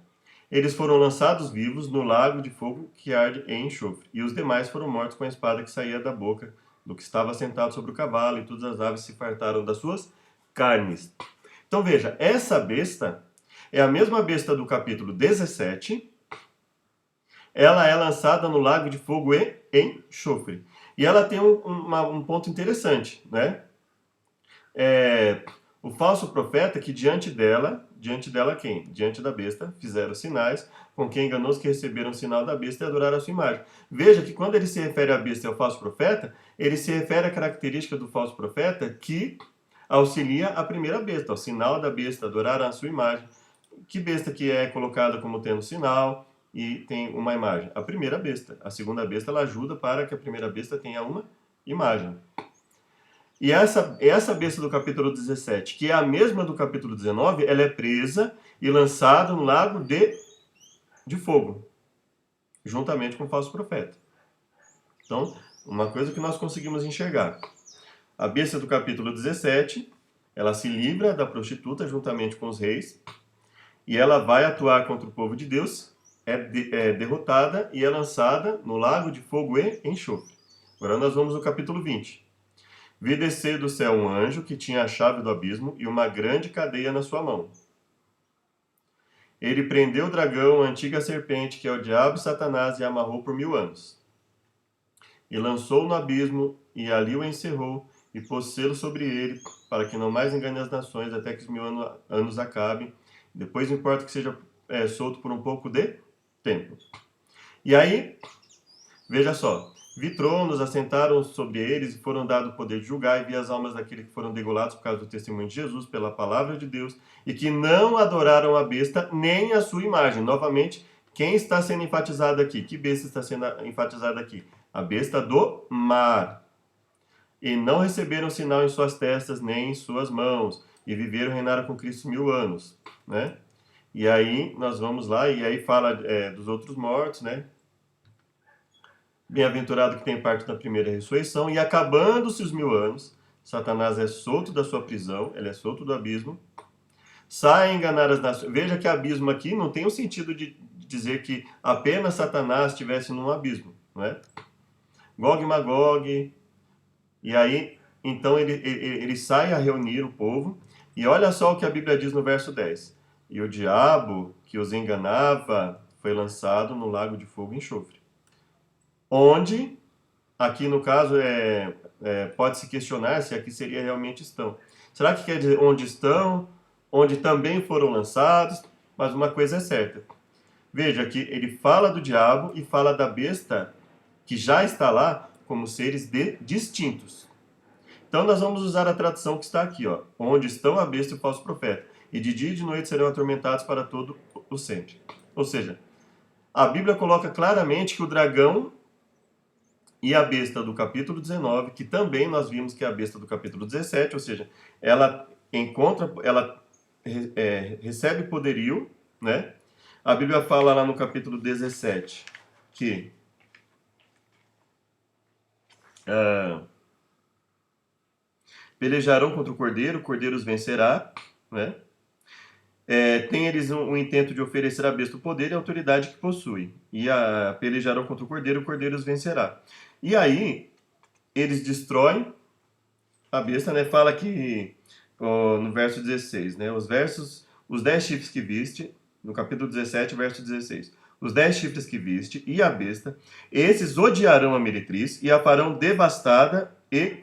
eles foram lançados vivos no lago de fogo que arde em enxofre. E os demais foram mortos com a espada que saía da boca do que estava sentado sobre o cavalo, e todas as aves se fartaram das suas carnes. Então veja, essa besta é a mesma besta do capítulo 17. Ela é lançada no lago de fogo e enxofre. E ela tem um ponto interessante, né? O falso profeta que diante dela quem? Diante da besta, fizeram sinais, com quem enganou os que receberam o sinal da besta e adoraram a sua imagem. Veja que quando ele se refere à besta e ao falso profeta, ele se refere à característica do falso profeta que auxilia a primeira besta, ao sinal da besta, adoraram a sua imagem. Que besta que é colocada como tendo sinal e tem uma imagem? A primeira besta. A segunda besta, ela ajuda para que a primeira besta tenha uma imagem. E essa besta do capítulo 17, que é a mesma do capítulo 19, ela é presa e lançada no lago de fogo, juntamente com o falso profeta. Então, uma coisa que nós conseguimos enxergar. A besta do capítulo 17, ela se livra da prostituta juntamente com os reis, e ela vai atuar contra o povo de Deus, é derrotada e é lançada no lago de fogo e enxofre. Agora nós vamos ao capítulo 20. Vi descer do céu um anjo que tinha a chave do abismo e uma grande cadeia na sua mão. Ele prendeu o dragão, a antiga serpente, que é o diabo e Satanás, e amarrou por 1000 anos. E lançou-o no abismo, e ali o encerrou, e pôs selo sobre ele, para que não mais engane as nações, até que os 1000 anos acabem. Depois importa que seja solto por um pouco de tempo. E aí, veja só, vi tronos, assentaram sobre eles, e foram dados o poder de julgar, e vi as almas daqueles que foram degolados por causa do testemunho de Jesus, pela palavra de Deus, e que não adoraram a besta, nem a sua imagem. Novamente, quem está sendo enfatizado aqui? Que besta está sendo enfatizada aqui? A besta do mar. E não receberam sinal em suas testas, nem em suas mãos, e viveram e reinaram com Cristo 1000 anos, né? E aí, nós vamos lá, e aí fala dos outros mortos, né? Bem-aventurado que tem parte na primeira ressurreição, e acabando-se os 1000 anos, Satanás é solto da sua prisão, ele é solto do abismo, sai a enganar as nações. Veja que abismo aqui não tem o sentido de dizer que apenas Satanás estivesse num abismo, não é? Gog e Magog, e aí, então ele sai a reunir o povo, e olha só o que a Bíblia diz no verso 10. E o diabo que os enganava foi lançado no lago de fogo e enxofre. Onde, aqui no caso, pode-se questionar se aqui seria realmente estão. Será que quer dizer onde estão, onde também foram lançados? Mas uma coisa é certa. Veja que ele fala do diabo e fala da besta que já está lá como seres distintos. Então nós vamos usar a tradução que está aqui, ó, onde estão a besta e o falso profeta, e de dia e de noite serão atormentados para todo o sempre. Ou seja, a Bíblia coloca claramente que o dragão e a besta do capítulo 19, que também nós vimos que é a besta do capítulo 17, ou seja, ela recebe poderio, né? A Bíblia fala lá no capítulo 17 que pelejarão contra o cordeiro os vencerá, né? Tem eles um intento de oferecer à besta o poder e a autoridade que possui. E pelejarão contra o cordeiro os vencerá. E aí, eles destroem a besta, né? Fala que, no verso 16, né? Os 10 chifres que viste, no capítulo 17, verso 16. Os 10 chifres que viste e a besta, esses odiarão a meretriz e a farão devastada e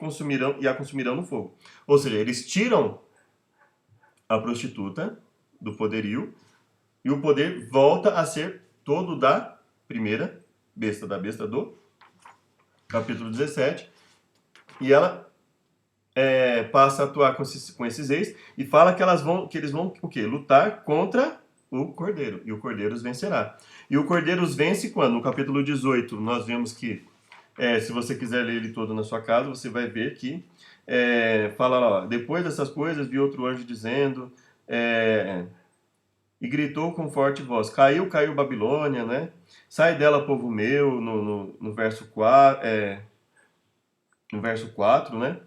a consumirão no fogo. Ou seja, eles tiram a prostituta do poderio, e o poder volta a ser todo da primeira besta, da besta do capítulo 17, e ela passa a atuar com esses reis, e fala que eles vão o quê? Lutar contra o cordeiro, e o cordeiro os vencerá. E o cordeiro os vence quando? No capítulo 18, nós vemos que, se você quiser ler ele todo na sua casa, você vai ver que fala lá, ó, depois dessas coisas, vi outro anjo dizendo, e gritou com forte voz, caiu Babilônia, né? Sai dela, povo meu, no verso 4, no verso 4, né?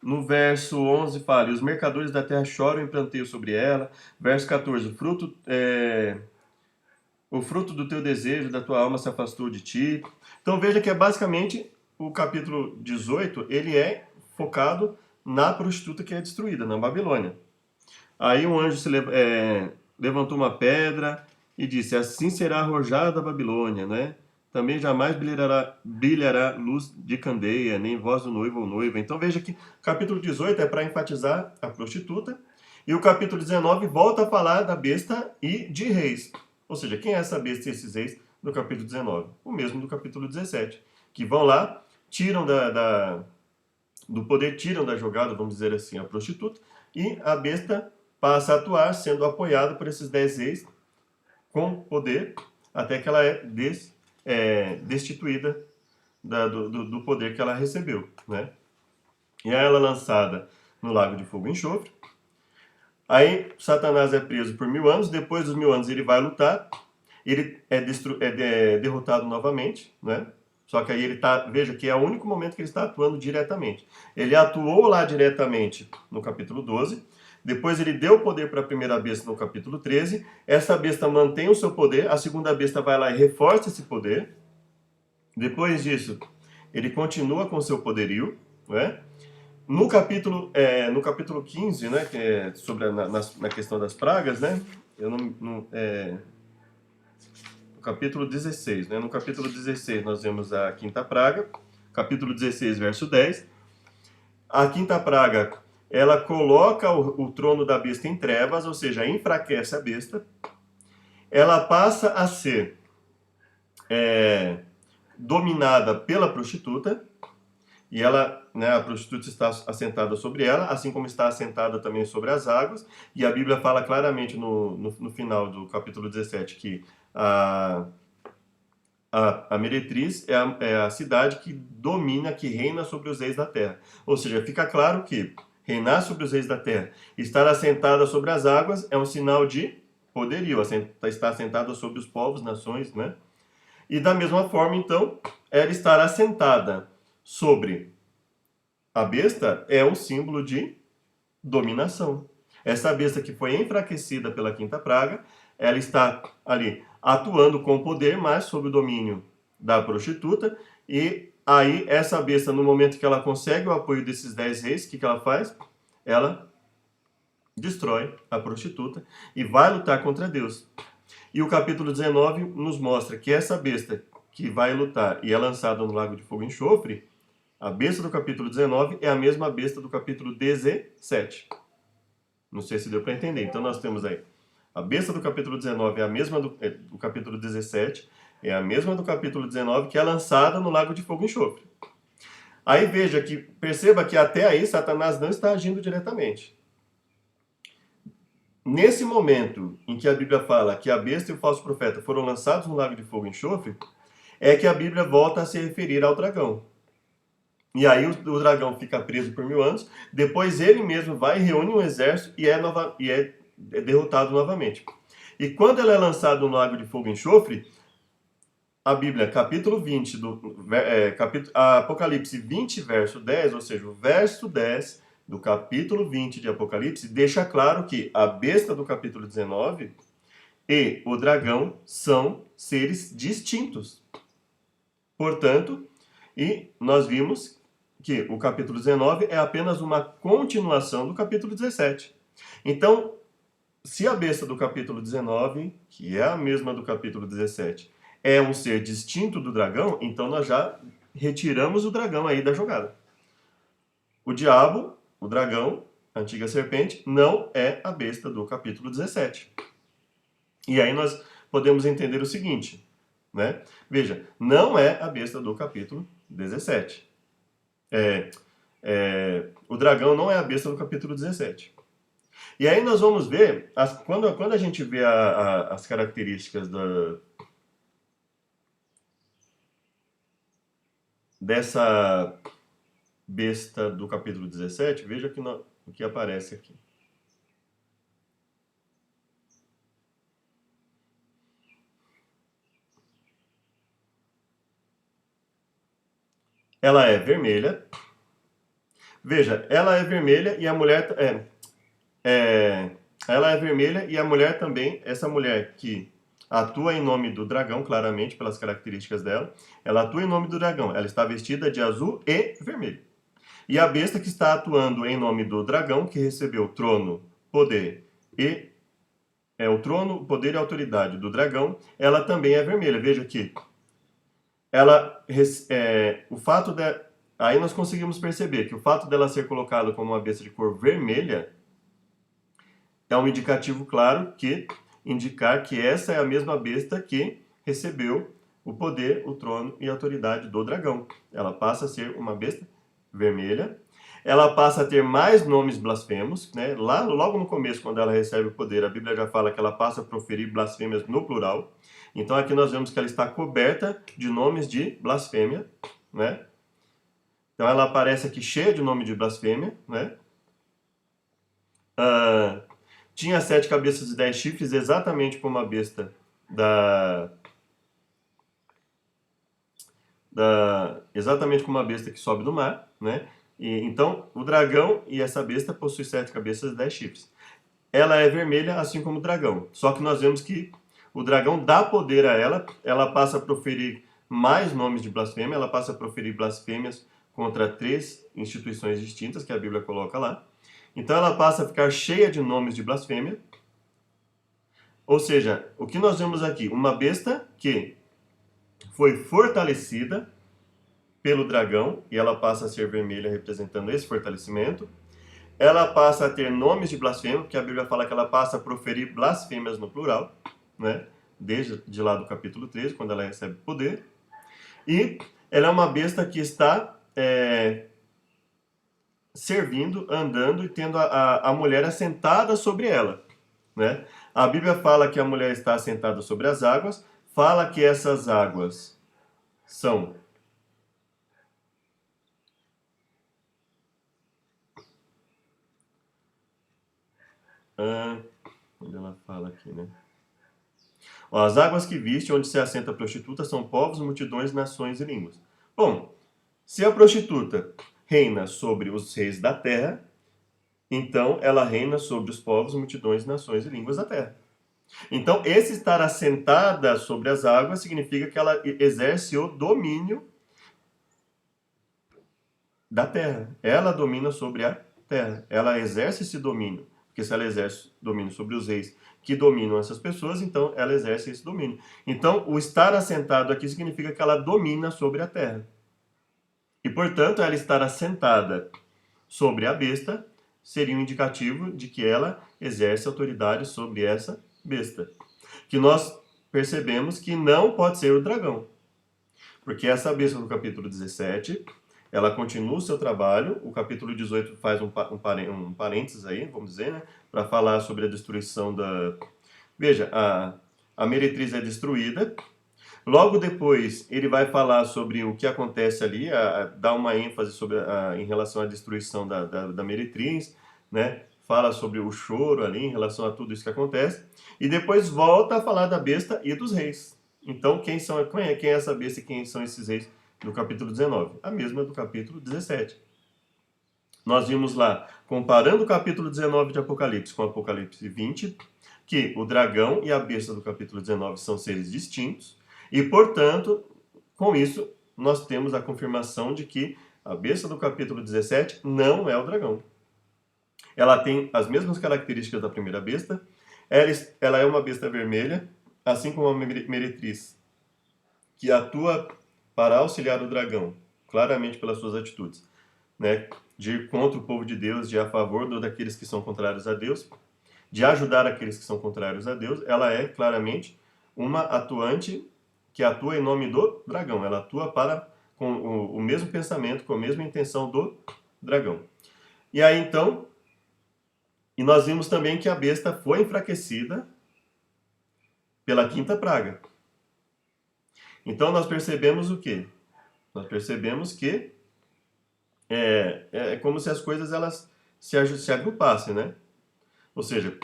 No verso 11 fala, e os mercadores da terra choram em pranteio sobre ela. Verso 14, o fruto do teu desejo, da tua alma se afastou de ti. Então veja que é basicamente o capítulo 18, ele é focado na prostituta que é destruída, na Babilônia. Aí um anjo levantou uma pedra e disse, assim será arrojada a Babilônia, né? Também jamais brilhará luz de candeia, nem voz do noivo ou noiva. Então veja que o capítulo 18 é para enfatizar a prostituta, e o capítulo 19 volta a falar da besta e de reis. Ou seja, quem é essa besta e esses reis do capítulo 19? O mesmo do capítulo 17, que vão lá, tiram do poder, tiram da jogada, vamos dizer assim, a prostituta, e a besta passa a atuar, sendo apoiada por esses 10 reis com poder, até que ela é destituída do poder que ela recebeu, né? E aí ela é lançada no lago de fogo e enxofre. Aí Satanás é preso por 1000 anos, depois dos 1000 anos ele vai lutar, ele é derrotado novamente, né? Só que aí veja que é o único momento que ele está atuando diretamente. Ele atuou lá diretamente no capítulo 12, depois ele deu poder para a primeira besta no capítulo 13, essa besta mantém o seu poder, a segunda besta vai lá e reforça esse poder, depois disso ele continua com o seu poderio, né? no capítulo 15, né, que é sobre na questão das pragas, né, no capítulo 16, né, no capítulo 16 nós vemos a quinta praga, capítulo 16, verso 10. A quinta praga, ela coloca o trono da besta em trevas, ou seja, enfraquece a besta. Ela passa a ser dominada pela prostituta, e ela, né, a prostituta está assentada sobre ela, assim como está assentada também sobre as águas, e a Bíblia fala claramente no final do capítulo 17 que a meretriz é a cidade que domina, que reina sobre os reis da terra. Ou seja, fica claro que reinar sobre os reis da terra, estar assentada sobre as águas, é um sinal de poderio, estar assentada sobre os povos, nações, né? E da mesma forma, então, ela estar assentada sobre a besta é um símbolo de dominação. Essa besta que foi enfraquecida pela quinta praga, ela está ali atuando com poder, mas sob o domínio da prostituta. E aí, essa besta, no momento que ela consegue o apoio desses 10 reis, o que ela faz? Ela destrói a prostituta e vai lutar contra Deus. E o capítulo 19 nos mostra que essa besta que vai lutar e é lançada no lago de fogo e enxofre, a besta do capítulo 19 é a mesma besta do capítulo 17. Não sei se deu para entender. Então nós temos aí a besta do capítulo 19 é a mesma do capítulo 17, é a mesma do capítulo 19 que é lançada no lago de fogo e enxofre. Aí perceba que até aí Satanás não está agindo diretamente. Nesse momento em que a Bíblia fala que a besta e o falso profeta foram lançados no lago de fogo e enxofre, é que a Bíblia volta a se referir ao dragão. E aí o dragão fica preso por 1000 anos, depois ele mesmo vai, reúne um exército e é derrotado novamente. E quando ele é lançado no lago de fogo e enxofre, a Bíblia, capítulo 20, Apocalipse 20, verso 10, ou seja, o verso 10 do capítulo 20 de Apocalipse, deixa claro que a besta do capítulo 19 e o dragão são seres distintos. Portanto, e nós vimos que o capítulo 19 é apenas uma continuação do capítulo 17. Então, se a besta do capítulo 19, que é a mesma do capítulo 17, é um ser distinto do dragão, então nós já retiramos o dragão aí da jogada. O diabo, o dragão, a antiga serpente, não é a besta do capítulo 17. E aí nós podemos entender o seguinte, né? Veja, não é a besta do capítulo 17. O dragão não é a besta do capítulo 17. E aí nós vamos ver, quando a gente vê as características dessa besta do capítulo 17, veja o que aparece aqui. Ela é vermelha. Veja, ela é vermelha e a mulher ela é vermelha e a mulher também, essa mulher que atua em nome do dragão, claramente pelas características dela, ela atua em nome do dragão, ela está vestida de azul e vermelho. E a besta que está atuando em nome do dragão, que recebeu trono, poder e o trono, poder e autoridade do dragão, ela também é vermelha. Veja aqui, o fato de, aí nós conseguimos perceber que o fato dela ser colocada como uma besta de cor vermelha é um indicativo claro que indicar que essa é a mesma besta que recebeu o poder, o trono e a autoridade do dragão. Ela passa a ser uma besta vermelha. Ela passa a ter mais nomes blasfemos, né? Logo no começo, quando ela recebe o poder, a Bíblia já fala que ela passa a proferir blasfêmias no plural. Então aqui nós vemos que ela está coberta de nomes de blasfêmia, né? Então ela aparece aqui cheia de nome de blasfêmia, né? Tinha 7 cabeças e 10 chifres, exatamente como a besta exatamente como a besta que sobe do mar, né? Então, o dragão e essa besta possuem 7 cabeças e 10 chifres. Ela é vermelha, assim como o dragão. Só que nós vemos que o dragão dá poder a ela, ela passa a proferir mais nomes de blasfêmia, ela passa a proferir blasfêmias contra 3 instituições distintas que a Bíblia coloca lá. Então ela passa a ficar cheia de nomes de blasfêmia. Ou seja, o que nós vemos aqui? Uma besta que foi fortalecida pelo dragão, e ela passa a ser vermelha representando esse fortalecimento. Ela passa a ter nomes de blasfêmia, porque a Bíblia fala que ela passa a proferir blasfêmias no plural, né? Desde lá do capítulo 13, quando ela recebe poder. E ela é uma besta que está servindo, andando e tendo a mulher assentada sobre ela, né? A Bíblia fala que a mulher está assentada sobre as águas, fala que essas águas são onde ela fala aqui, né? Ó, as águas que viste, onde se assenta a prostituta, são povos, multidões, nações e línguas. Bom, se a prostituta reina sobre os reis da terra, então ela reina sobre os povos, multidões, nações e línguas da terra. Então, esse estar assentada sobre as águas significa que ela exerce o domínio da terra. Ela domina sobre a terra. Ela exerce esse domínio. Porque se ela exerce domínio sobre os reis que dominam essas pessoas, então ela exerce esse domínio. Então, o estar assentado aqui significa que ela domina sobre a terra. E, portanto, ela estar assentada sobre a besta seria um indicativo de que ela exerce autoridade sobre essa besta. Que nós percebemos que não pode ser o dragão. Porque essa besta do capítulo 17, ela continua o seu trabalho. O capítulo 18 faz um parênteses aí, vamos dizer, né? Para falar sobre a destruição da... Veja, a meretriz é destruída. Logo depois, ele vai falar sobre o que acontece ali, dar uma ênfase sobre em relação à destruição da meretriz, né? Fala sobre o choro ali em relação a tudo isso que acontece. E depois volta a falar da besta e dos reis. Então, quem é essa besta e quem são esses reis do capítulo 19? A mesma do capítulo 17. Nós vimos lá, comparando o capítulo 19 de Apocalipse com o Apocalipse 20, que o dragão e a besta do capítulo 19 são seres distintos, e, portanto, com isso, nós temos a confirmação de que a besta do capítulo 17 não é o dragão. Ela tem as mesmas características da primeira besta, ela é uma besta vermelha, assim como a meretriz, que atua para auxiliar o dragão, claramente pelas suas atitudes, né? De ir contra o povo de Deus, de ir a favor daqueles que são contrários a Deus, de ajudar aqueles que são contrários a Deus. Ela é claramente uma atuante que atua em nome do dragão. Ela atua com o mesmo pensamento, com a mesma intenção do dragão. E aí então, e nós vimos também que a besta foi enfraquecida pela quinta praga. Então nós percebemos o quê? Nós percebemos que é como se as coisas elas se agrupassem, né? Ou seja,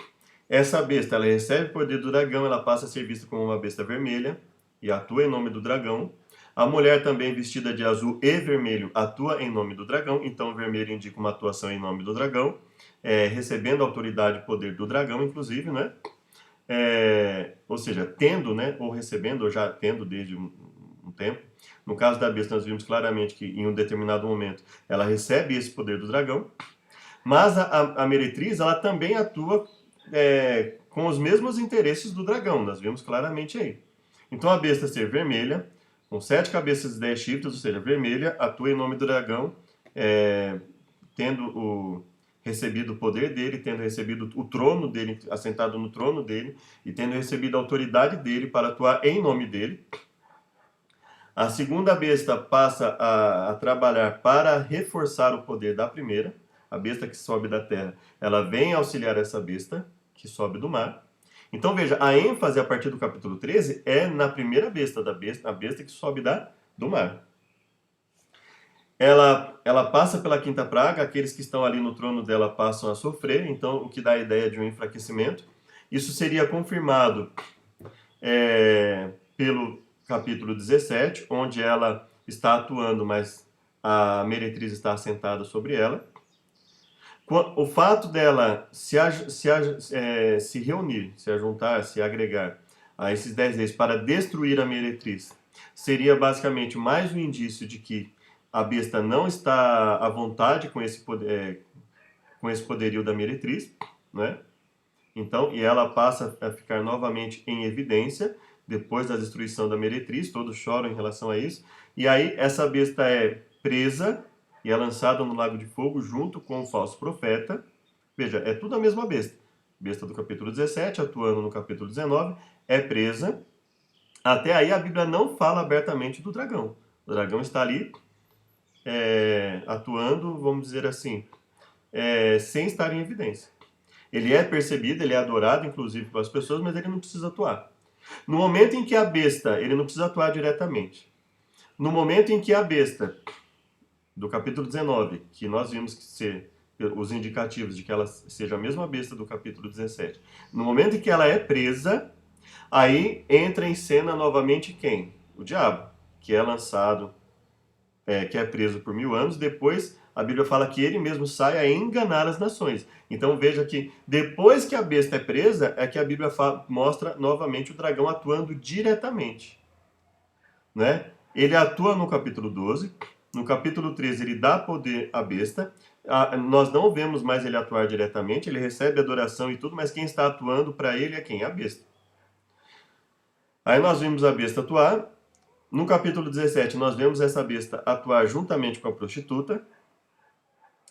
essa besta ela recebe o poder do dragão, ela passa a ser vista como uma besta vermelha e atua em nome do dragão. A mulher também vestida de azul e vermelho atua em nome do dragão, então o vermelho indica uma atuação em nome do dragão, recebendo a autoridade e poder do dragão, inclusive, né? Ou seja, tendo, né, ou recebendo, ou já tendo desde um tempo. No caso da besta, nós vimos claramente que em um determinado momento ela recebe esse poder do dragão, mas a meretriz ela também atua com os mesmos interesses do dragão, nós vimos claramente aí. Então a besta ser vermelha, com 7 cabeças e 10 chifres, ou seja, vermelha, atua em nome do dragão, tendo recebido o poder dele, tendo recebido o trono dele, assentado no trono dele, e tendo recebido a autoridade dele para atuar em nome dele. A segunda besta passa a trabalhar para reforçar o poder da primeira. A besta que sobe da terra, ela vem auxiliar essa besta que sobe do mar. Então veja, a ênfase a partir do capítulo 13 é na primeira besta, a besta que sobe do mar. Ela passa pela quinta praga, aqueles que estão ali no trono dela passam a sofrer, então o que dá a ideia de um enfraquecimento. Isso seria confirmado pelo capítulo 17, onde ela está atuando, mas a meretriz está assentada sobre ela. O fato dela se reunir, se ajuntar, se agregar a esses 10 reis para destruir a meretriz, seria basicamente mais um indício de que a besta não está à vontade com esse poderio da meretriz, né? Então, e ela passa a ficar novamente em evidência depois da destruição da meretriz, todos choram em relação a isso. E aí essa besta é presa e é lançada no lago de fogo junto com o falso profeta. Veja, é tudo a mesma besta. Besta do capítulo 17, atuando no capítulo 19, é presa. Até aí a Bíblia não fala abertamente do dragão. O dragão está ali atuando, vamos dizer assim, sem estar em evidência. Ele é percebido, ele é adorado, inclusive, pelas pessoas, mas ele não precisa atuar. No momento em que a besta, ele não precisa atuar diretamente. No momento em que a besta, do capítulo 19, que nós vimos que ser os indicativos de que ela seja a mesma besta do capítulo 17, no momento em que ela é presa, aí entra em cena novamente quem? O diabo, que é lançado, que é preso por 1000 anos. Depois a Bíblia fala que ele mesmo sai a enganar as nações. Então veja que depois que a besta é presa, é que a Bíblia mostra novamente o dragão atuando diretamente, né? Ele atua no capítulo 12, no capítulo 13 ele dá poder à besta. Nós não vemos mais ele atuar diretamente, ele recebe adoração e tudo, mas quem está atuando para ele é quem? A besta. Aí nós vimos a besta atuar. No capítulo 17 nós vemos essa besta atuar juntamente com a prostituta.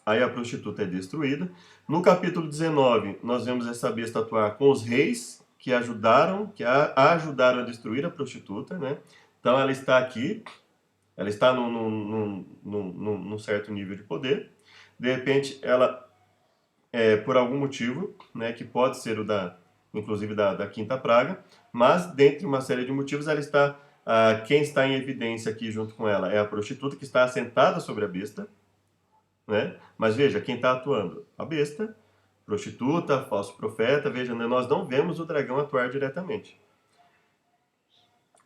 Aí a prostituta é destruída. No capítulo 19 nós vemos essa besta atuar com os reis que ajudaram a destruir a prostituta, né? Então ela está aqui, ela está num certo nível de poder. De repente, ela, por algum motivo, né, que pode ser inclusive da quinta praga, mas dentre uma série de motivos, ela está, quem está em evidência aqui junto com ela é a prostituta que está assentada sobre a besta, né? Mas veja, quem está atuando? A besta, prostituta, falso profeta. Veja, né, nós não vemos o dragão atuar diretamente.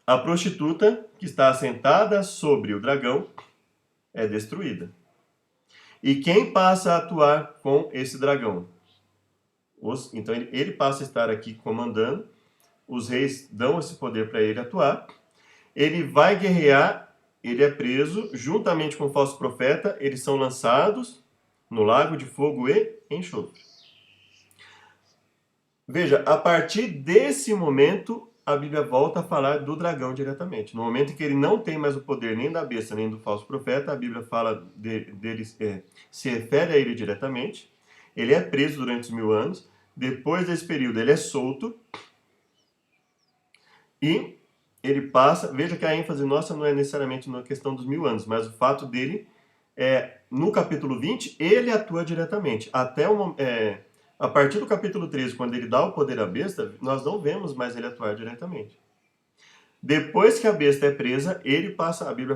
A prostituta, que está assentada sobre o dragão, é destruída. E quem passa a atuar com esse dragão? Então ele passa a estar aqui comandando, os reis dão esse poder para ele atuar, ele vai guerrear, ele é preso, juntamente com o falso profeta, eles são lançados no lago de fogo e enxofre. Veja, a partir desse momento, a Bíblia volta a falar do dragão diretamente. No momento em que ele não tem mais o poder nem da besta, nem do falso profeta, a Bíblia fala dele, se refere a ele diretamente. Ele é preso durante os 1000 anos. Depois desse período, ele é solto. E ele passa... Veja que a ênfase nossa não é necessariamente na questão dos 1000 anos, mas o fato dele, no capítulo 20, ele atua diretamente. A partir do capítulo 13, quando ele dá o poder à besta, nós não vemos mais ele atuar diretamente. Depois que a besta é presa, a Bíblia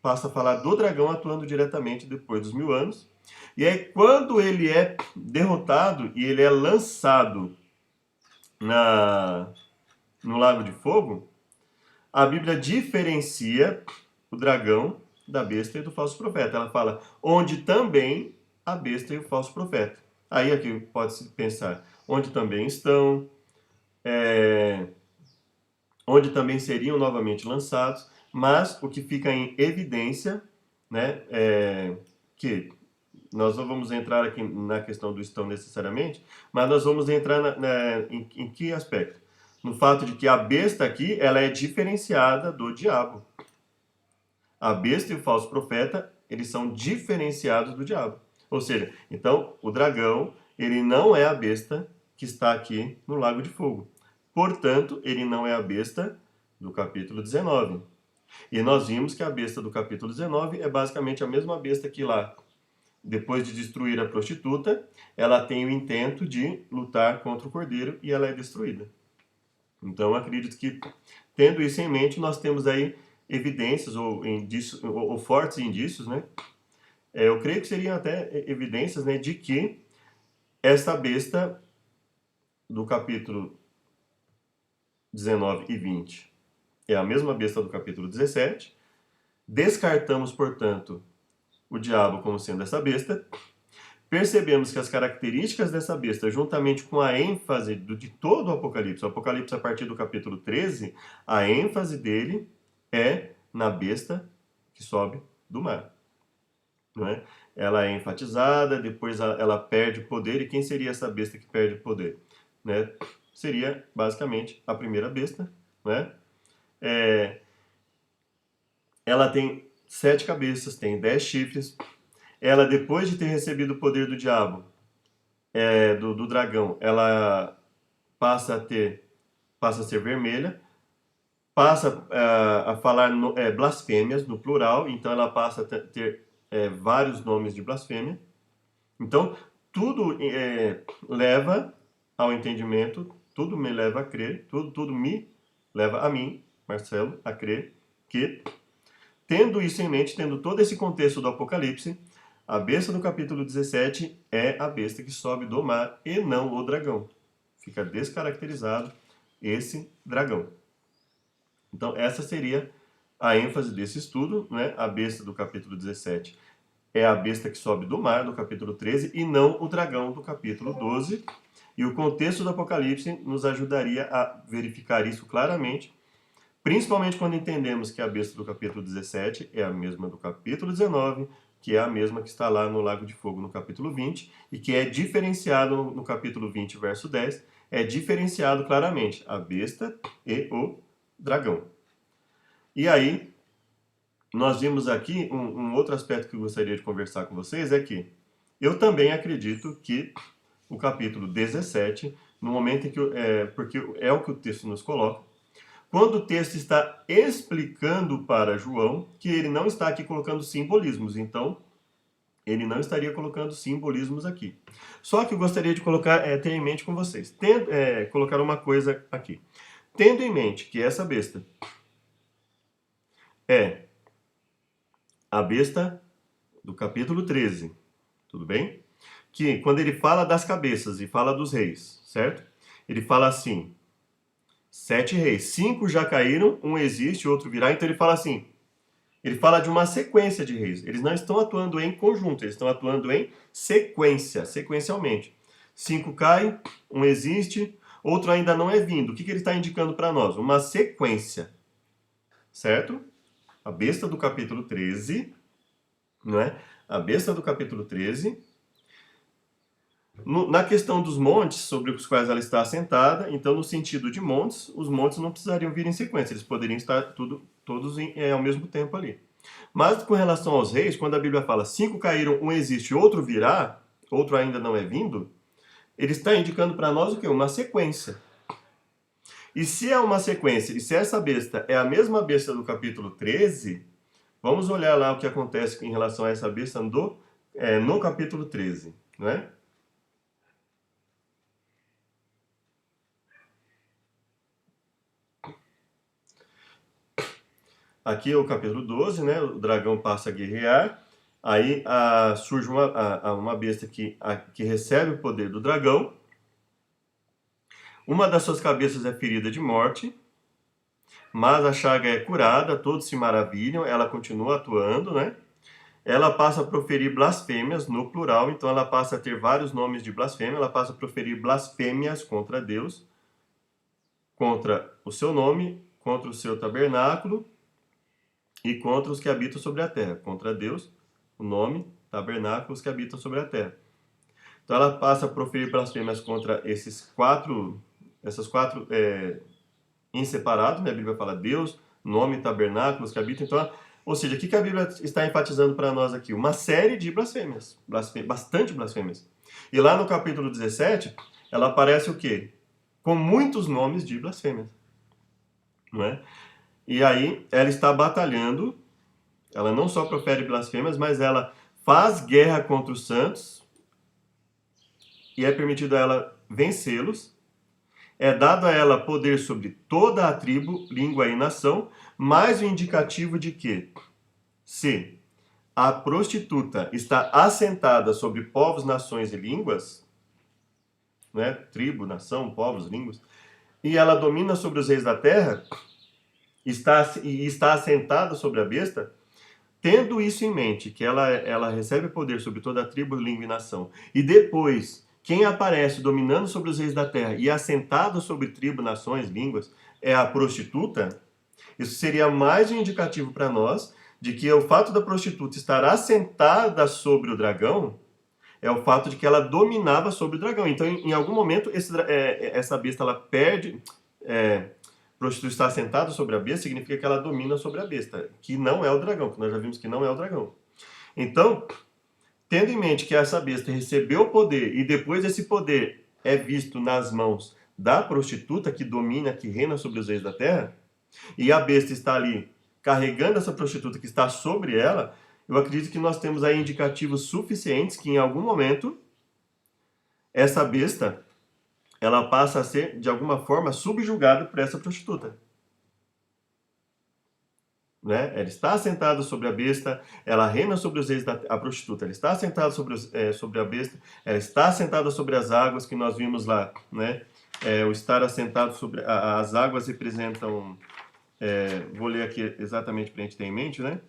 passa a falar do dragão atuando diretamente depois dos 1000 anos. E aí, quando ele é derrotado e ele é lançado no lago de fogo, a Bíblia diferencia o dragão da besta e do falso profeta. Ela fala, onde também a besta e o falso profeta. Aí aqui pode-se pensar, onde também estão, onde também seriam novamente lançados, mas o que fica em evidência, né, que nós não vamos entrar aqui na questão do estão necessariamente, mas nós vamos entrar em que aspecto? No fato de que a besta aqui, ela é diferenciada do diabo. A besta e o falso profeta, eles são diferenciados do diabo. Ou seja, então, o dragão, ele não é a besta que está aqui no lago de fogo. Portanto, ele não é a besta do capítulo 19. E nós vimos que a besta do capítulo 19 é basicamente a mesma besta que lá, depois de destruir a prostituta, ela tem o intento de lutar contra o cordeiro e ela é destruída. Então, acredito que, tendo isso em mente, nós temos aí evidências ou fortes indícios, né? Eu creio que seriam até evidências, né, de que esta besta do capítulo 19 e 20 é a mesma besta do capítulo 17. Descartamos, portanto, o diabo como sendo essa besta. Percebemos que as características dessa besta, juntamente com a ênfase de todo o Apocalipse a partir do capítulo 13, a ênfase dele é na besta que sobe do mar. não é? Ela é enfatizada, depois ela perde poder, e quem seria essa besta que perde poder? Né? Seria, basicamente, a primeira besta, né? Ela tem 7 cabeças, tem 10 chifres. Ela, depois de ter recebido o poder do diabo, do dragão, ela passa a ser vermelha, passa a falar blasfêmias no plural, então ela passa a ter vários nomes de blasfêmia. Então, tudo leva ao entendimento, tudo me leva a crer, tudo me leva a mim, Marcelo, a crer que, tendo isso em mente, tendo todo esse contexto do Apocalipse, a besta do capítulo 17 é a besta que sobe do mar e não o dragão. Fica descaracterizado esse dragão. Então, essa seria a ênfase desse estudo, né? A besta do capítulo 17 é a besta que sobe do mar, do capítulo 13, e não o dragão do capítulo 12. E o contexto do Apocalipse nos ajudaria a verificar isso claramente, principalmente quando entendemos que a besta do capítulo 17 é a mesma do capítulo 19, que é a mesma que está lá no Lago de Fogo no capítulo 20, e que é diferenciado no capítulo 20, verso 10, é diferenciado claramente a besta e o dragão. E aí, nós vimos aqui um outro aspecto que eu gostaria de conversar com vocês, é que eu também acredito que o capítulo 17, no momento em que, porque é o que o texto nos coloca, quando o texto está explicando para João que ele não está aqui colocando simbolismos, então ele não estaria colocando simbolismos aqui. Só que eu gostaria de ter em mente com vocês, colocar uma coisa aqui. Tendo em mente que essa besta é a besta do capítulo 13, tudo bem? Que quando ele fala das cabeças e fala dos reis, certo? Ele fala assim, 7 reis, 5 já caíram, um existe, outro virá. Então ele fala assim, ele fala de uma sequência de reis. Eles não estão atuando em conjunto, eles estão atuando em sequência, sequencialmente. 5 caem, um existe, outro ainda não é vindo. O que ele está indicando para nós? Uma sequência, certo? A besta do capítulo 13, não é? A besta do capítulo 13. Na questão dos montes sobre os quais ela está assentada, então no sentido de montes, os montes não precisariam vir em sequência, eles poderiam estar todos ao mesmo tempo ali. Mas com relação aos reis, quando a Bíblia fala 5 caíram, um existe, outro virá, outro ainda não é vindo, ele está indicando para nós o quê? Uma sequência. E se é uma sequência, e se essa besta é a mesma besta do capítulo 13, vamos olhar lá o que acontece em relação a essa besta no capítulo 13, não é? Aqui é o capítulo 12, né? O dragão passa a guerrear. Aí surge uma besta que recebe o poder do dragão. Uma das suas cabeças é ferida de morte, mas a chaga é curada, todos se maravilham, ela continua atuando, né? Ela passa a proferir blasfêmias no plural, então ela passa a ter vários nomes de blasfêmia, ela passa a proferir blasfêmias contra Deus, contra o seu nome, contra o seu tabernáculo e contra os que habitam sobre a terra. Contra Deus, o nome, tabernáculo, os que habitam sobre a terra. Então ela passa a proferir blasfêmias contra essas quatro em separado, né? A Bíblia fala Deus, nome, tabernáculo, os que habitam. Então, ou seja, o que a Bíblia está enfatizando para nós aqui? Uma série de blasfêmias, bastante blasfêmias. E lá no capítulo 17, ela aparece o quê? Com muitos nomes de blasfêmias, não é? E aí ela está batalhando, ela não só profere blasfêmias, mas ela faz guerra contra os santos e é permitido a ela vencê-los. É dado a ela poder sobre toda a tribo, língua e nação, mais o indicativo de que, se a prostituta está assentada sobre povos, nações e línguas, né? Tribo, nação, povos, línguas, e ela domina sobre os reis da terra, está assentada sobre a besta, tendo isso em mente, que ela recebe poder sobre toda a tribo, língua e nação, e depois, quem aparece dominando sobre os reis da terra e assentado sobre tribo, nações, línguas, é a prostituta, isso seria mais um indicativo para nós de que o fato da prostituta estar assentada sobre o dragão é o fato de que ela dominava sobre o dragão. Então, em algum momento, essa besta ela perde. Prostituta estar sentada sobre a besta significa que ela domina sobre a besta, que não é o dragão, que nós já vimos que não é o dragão. Então, tendo em mente que essa besta recebeu o poder e depois esse poder é visto nas mãos da prostituta que domina, que reina sobre os reis da terra, e a besta está ali carregando essa prostituta que está sobre ela, eu acredito que nós temos aí indicativos suficientes que em algum momento essa besta ela passa a ser de alguma forma subjugada por essa prostituta. Né? Ela está sentada sobre a besta, ela reina sobre os reis a prostituta, ela está sentada sobre a besta, ela está sentada sobre as águas que nós vimos lá, né? O estar assentado sobre as águas representam, vou ler aqui exatamente para a gente ter em mente, né?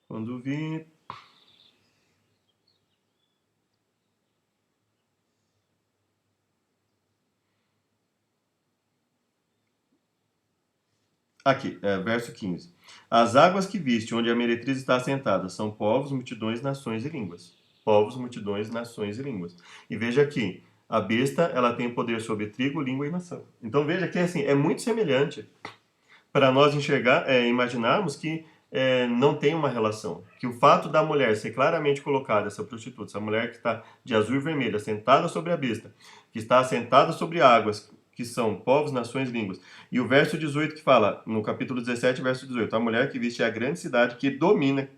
Quando vi aqui, verso 15. As águas que viste, onde a meretriz está assentada, são povos, multidões, nações e línguas. Povos, multidões, nações e línguas. E veja aqui, a besta, ela tem poder sobre trigo, língua e nação. Então veja que assim, é muito semelhante para nós imaginarmos que não tem uma relação. Que o fato da mulher ser claramente colocada, essa prostituta, essa mulher que está de azul e vermelho, sentada sobre a besta, que está assentada sobre águas, que são povos, nações, línguas. E o verso 18 que fala, no capítulo 17, verso 18, a mulher que viste é a grande cidade que domina,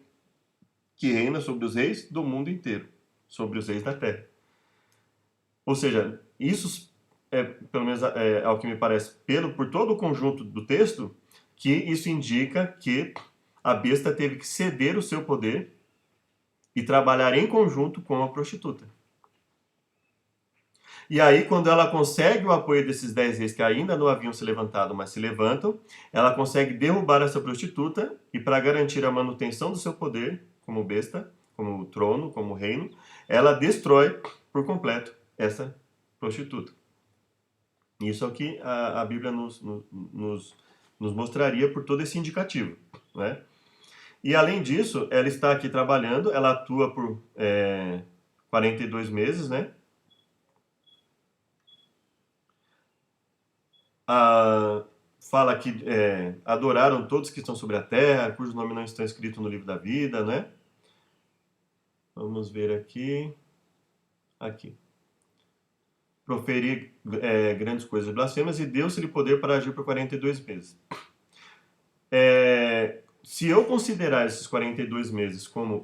que reina sobre os reis do mundo inteiro, sobre os reis da terra. Ou seja, isso, pelo menos ao que me parece, por todo o conjunto do texto, que isso indica que a besta teve que ceder o seu poder e trabalhar em conjunto com a prostituta. E aí, quando ela consegue o apoio desses 10 reis que ainda não haviam se levantado, mas se levantam, ela consegue derrubar essa prostituta e, para garantir a manutenção do seu poder como besta, como trono, como reino, ela destrói por completo essa prostituta. Isso é o que a Bíblia nos mostraria por todo esse indicativo, né? E além disso, ela está aqui trabalhando, ela atua por 42 meses, né? Fala que adoraram todos que estão sobre a terra, cujos nomes não estão escritos no livro da vida, né? Vamos ver aqui. Aqui. Proferir grandes coisas blasfemas e deu-se-lhe poder para agir por 42 meses. Se eu considerar esses 42 meses como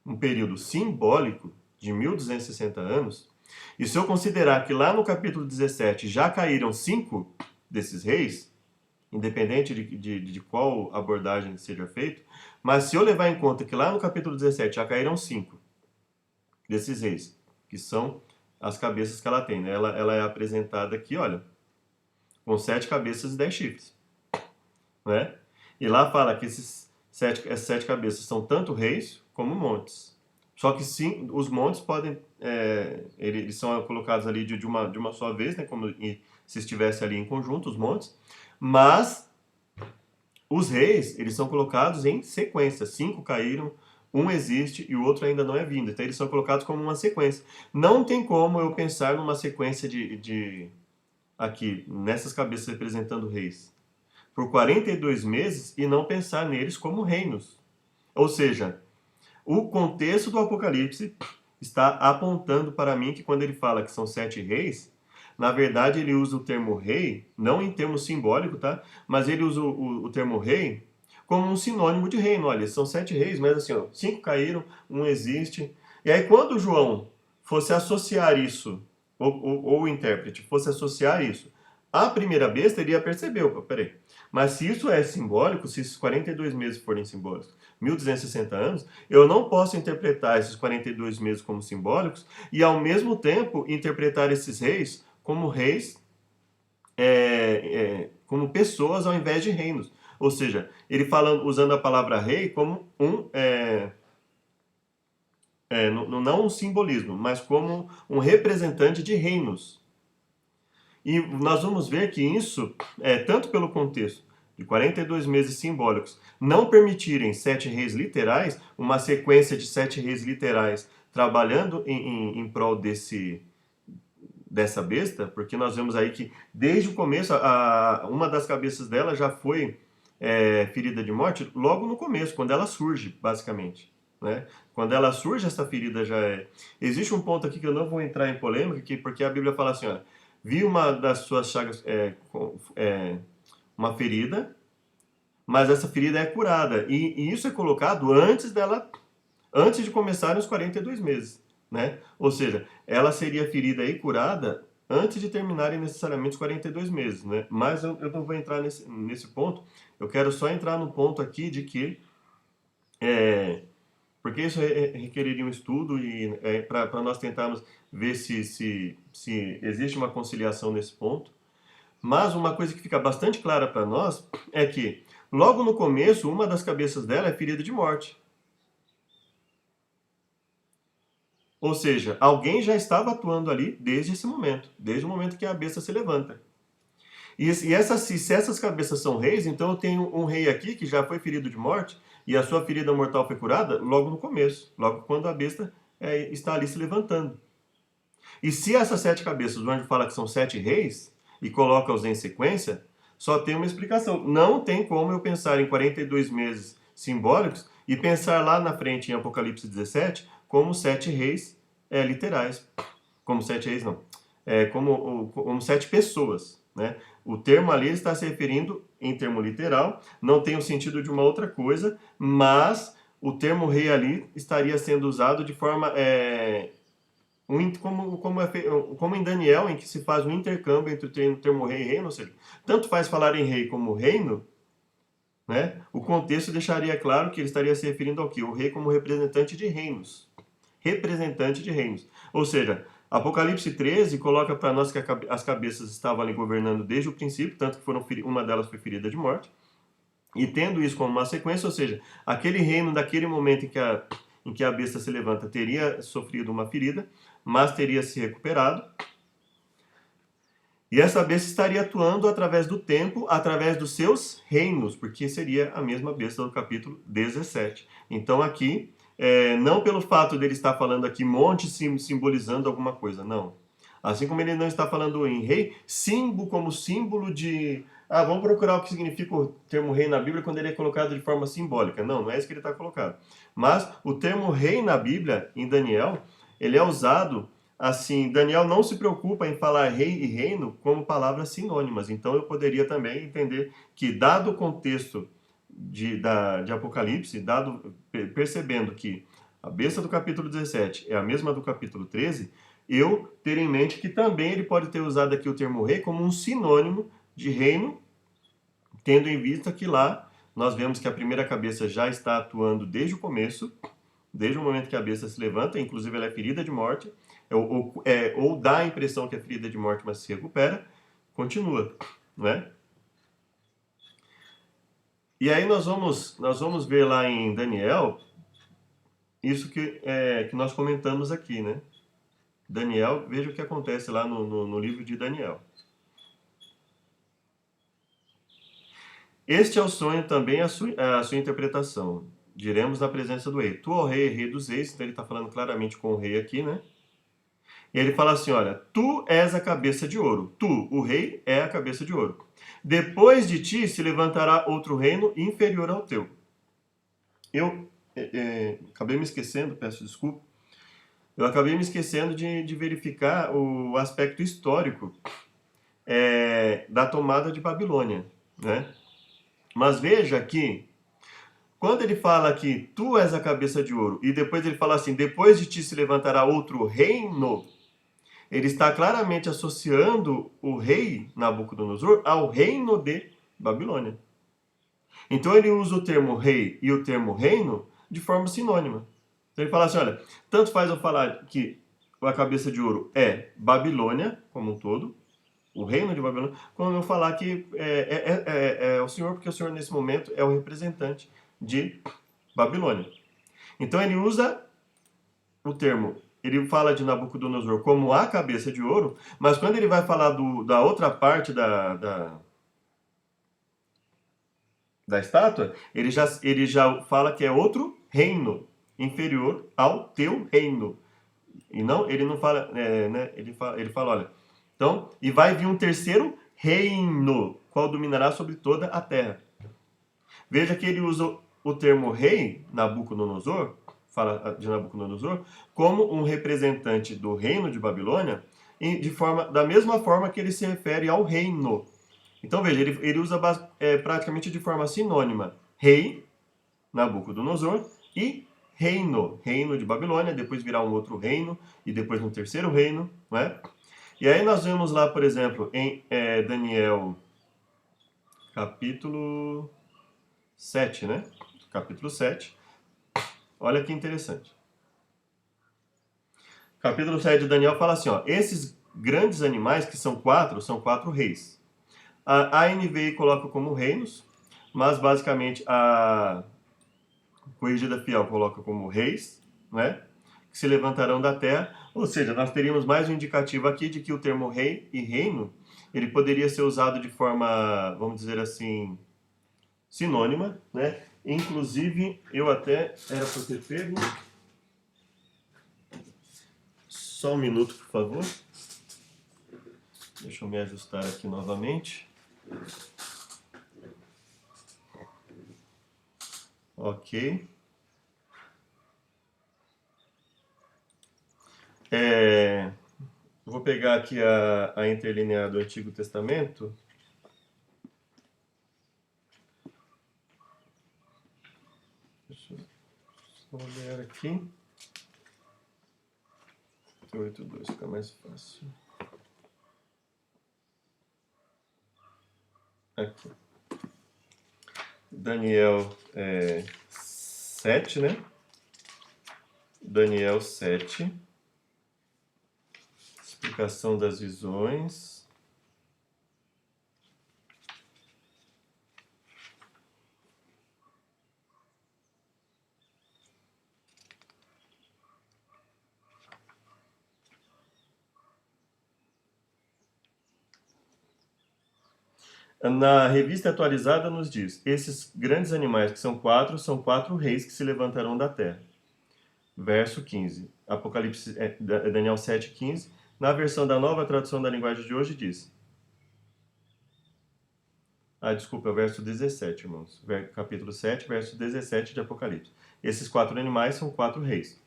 um período simbólico de 1260 anos, e se eu considerar que lá no capítulo 17 já caíram 5 desses reis, independente de qual abordagem seja feita, mas se eu levar em conta que lá no capítulo 17 já caíram 5 desses reis, que são as cabeças que ela tem, né? Ela é apresentada aqui, olha, com 7 cabeças e 10 chifres, né? E lá fala que essas 7 cabeças são tanto reis como montes. Só que sim, os montes podem, eles são colocados ali de uma só vez, né? Como se estivesse ali em conjunto, os montes. Mas os reis, eles são colocados em sequência. 5 caíram, um existe e o outro ainda não é vindo. Então eles são colocados como uma sequência. Não tem como eu pensar numa sequência aqui, nessas cabeças representando reis, por 42 meses e não pensar neles como reinos. Ou seja, o contexto do Apocalipse está apontando para mim que quando ele fala que são 7 reis, na verdade ele usa o termo rei, não em termo simbólico, tá? Mas ele usa o termo rei como um sinônimo de reino. Olha, são 7 reis, mas assim, 5 caíram, um existe. E aí quando João fosse associar isso, ou o intérprete fosse associar isso à primeira besta, ele ia perceber, opa, peraí. Mas se isso é simbólico, se esses 42 meses forem simbólicos, 1260 anos, eu não posso interpretar esses 42 meses como simbólicos e, ao mesmo tempo, interpretar esses reis como reis, como pessoas ao invés de reinos. Ou seja, ele falando, usando a palavra rei como não um simbolismo, mas como um representante de reinos. E nós vamos ver que isso, tanto pelo contexto de 42 meses simbólicos, não permitirem 7 reis literais, uma sequência de 7 reis literais trabalhando em prol dessa besta, porque nós vemos aí que desde o começo, uma das cabeças dela já foi ferida de morte logo no começo, quando ela surge, basicamente. Né? Quando ela surge, essa ferida já é. Existe um ponto aqui que eu não vou entrar em polêmica, porque a Bíblia fala assim: olha, vi uma das suas chagas, uma ferida, mas essa ferida é curada. E isso é colocado antes de começarem os 42 meses. Né? Ou seja, ela seria ferida e curada antes de terminarem necessariamente os 42 meses. Né? Mas eu não vou entrar nesse ponto, eu quero só entrar no ponto aqui de que, porque isso requeriria um estudo e para nós tentarmos ver se existe uma conciliação nesse ponto. Mas uma coisa que fica bastante clara para nós é que, logo no começo, uma das cabeças dela é ferida de morte. Ou seja, alguém já estava atuando ali desde esse momento, desde o momento que a besta se levanta. E se essas cabeças são reis, então eu tenho um rei aqui que já foi ferido de morte, e a sua ferida mortal foi curada logo no começo, logo quando a besta está ali se levantando. E se essas 7 cabeças, o anjo fala que são 7 reis, e coloca-os em sequência, só tem uma explicação. Não tem como eu pensar em 42 meses simbólicos e pensar lá na frente em Apocalipse 17 como 7 reis literais. Como 7 reis, não. Como 7 pessoas. Né? O termo ali está se referindo em termo literal, não tem o sentido de uma outra coisa, mas o termo rei ali estaria sendo usado de forma como em Daniel, em que se faz um intercâmbio entre o termo rei e reino, ou seja, tanto faz falar em rei como reino, né? O contexto deixaria claro que ele estaria se referindo ao quê? O rei como representante de reinos. Representante de reinos. Ou seja, Apocalipse 13 coloca para nós que as cabeças estavam ali governando desde o princípio, tanto que uma delas foi ferida de morte, e tendo isso como uma sequência, ou seja, aquele reino, daquele momento em que a besta se levanta, teria sofrido uma ferida, mas teria se recuperado. E essa besta estaria atuando através do tempo, através dos seus reinos, porque seria a mesma besta do capítulo 17. Então aqui, não pelo fato dele estar falando aqui monte simbolizando alguma coisa, não. Assim como ele não está falando em rei, como símbolo de... vamos procurar o que significa o termo rei na Bíblia quando ele é colocado de forma simbólica. Não, não é isso que ele está colocado. Mas o termo rei na Bíblia, em Daniel, ele é usado assim. Daniel não se preocupa em falar rei e reino como palavras sinônimas. Então eu poderia também entender que, dado o contexto de Apocalipse, percebendo que a besta do capítulo 17 é a mesma do capítulo 13, eu teria em mente que também ele pode ter usado aqui o termo rei como um sinônimo de reino, tendo em vista que lá nós vemos que a primeira cabeça já está atuando desde o começo, desde o momento que a besta se levanta, inclusive ela é ferida de morte, ou dá a impressão que é ferida de morte, mas se recupera, continua, né? E aí nós vamos ver lá em Daniel isso que nós comentamos aqui, né? Daniel, veja o que acontece lá no livro de Daniel. Este é o sonho também, a sua interpretação. Diremos na presença do rei. Tu, ó rei, rei dos reis. Então ele está falando claramente com o rei aqui, né? E ele fala assim, olha, tu és a cabeça de ouro. Tu, o rei, é a cabeça de ouro. Depois de ti se levantará outro reino inferior ao teu. Eu acabei me esquecendo, peço desculpa. Eu acabei me esquecendo de verificar o aspecto histórico da tomada de Babilônia, né? Mas veja que, quando ele fala que tu és a cabeça de ouro, e depois ele fala assim, depois de ti se levantará outro reino, ele está claramente associando o rei Nabucodonosor ao reino de Babilônia. Então ele usa o termo rei e o termo reino de forma sinônima. Então ele fala assim, olha, tanto faz eu falar que a cabeça de ouro é Babilônia, como um todo, o reino de Babilônia, como eu falar que é o Senhor, porque o Senhor nesse momento é o representante de Babilônia. Então ele usa o termo, ele fala de Nabucodonosor como a cabeça de ouro, mas quando ele vai falar da outra parte da estátua, ele já fala que é outro reino, inferior ao teu reino. E não, ele não fala, né, ele fala, olha, então, e vai vir um terceiro reino, qual dominará sobre toda a terra. Veja que ele usa o termo rei, Nabucodonosor, fala de Nabucodonosor, como um representante do reino de Babilônia, da mesma forma que ele se refere ao reino. Então veja, ele usa praticamente de forma sinônima rei, Nabucodonosor, e reino, reino de Babilônia, depois virá um outro reino, e depois um terceiro reino, não é? E aí nós vemos lá, por exemplo, em Daniel, capítulo 7, né? Capítulo 7. Olha que interessante. Capítulo 7 de Daniel fala assim, ó, esses grandes animais, que são quatro reis. A NVI coloca como reinos, mas basicamente a Corrigida Fiel coloca como reis, né? Que se levantarão da terra. Ou seja, nós teríamos mais um indicativo aqui de que o termo rei e reino, ele poderia ser usado de forma, vamos dizer assim, sinônima, né? Inclusive, eu até era para ter pego. Só um minuto, por favor. Deixa eu me ajustar aqui novamente. Ok. Vou pegar aqui a interlinear do Antigo Testamento. Deixa eu só olhar aqui. 8:2, fica mais fácil. Aqui. Daniel 7, né? Daniel 7. Explicação das visões. Na revista atualizada nos diz, esses grandes animais que são quatro reis que se levantarão da terra. Verso 15. Apocalipse, Daniel 7:15. Na versão da nova tradução da linguagem de hoje diz. Desculpa, verso 17, irmãos. Capítulo 7, verso 17 de Apocalipse. Esses quatro animais são quatro reis.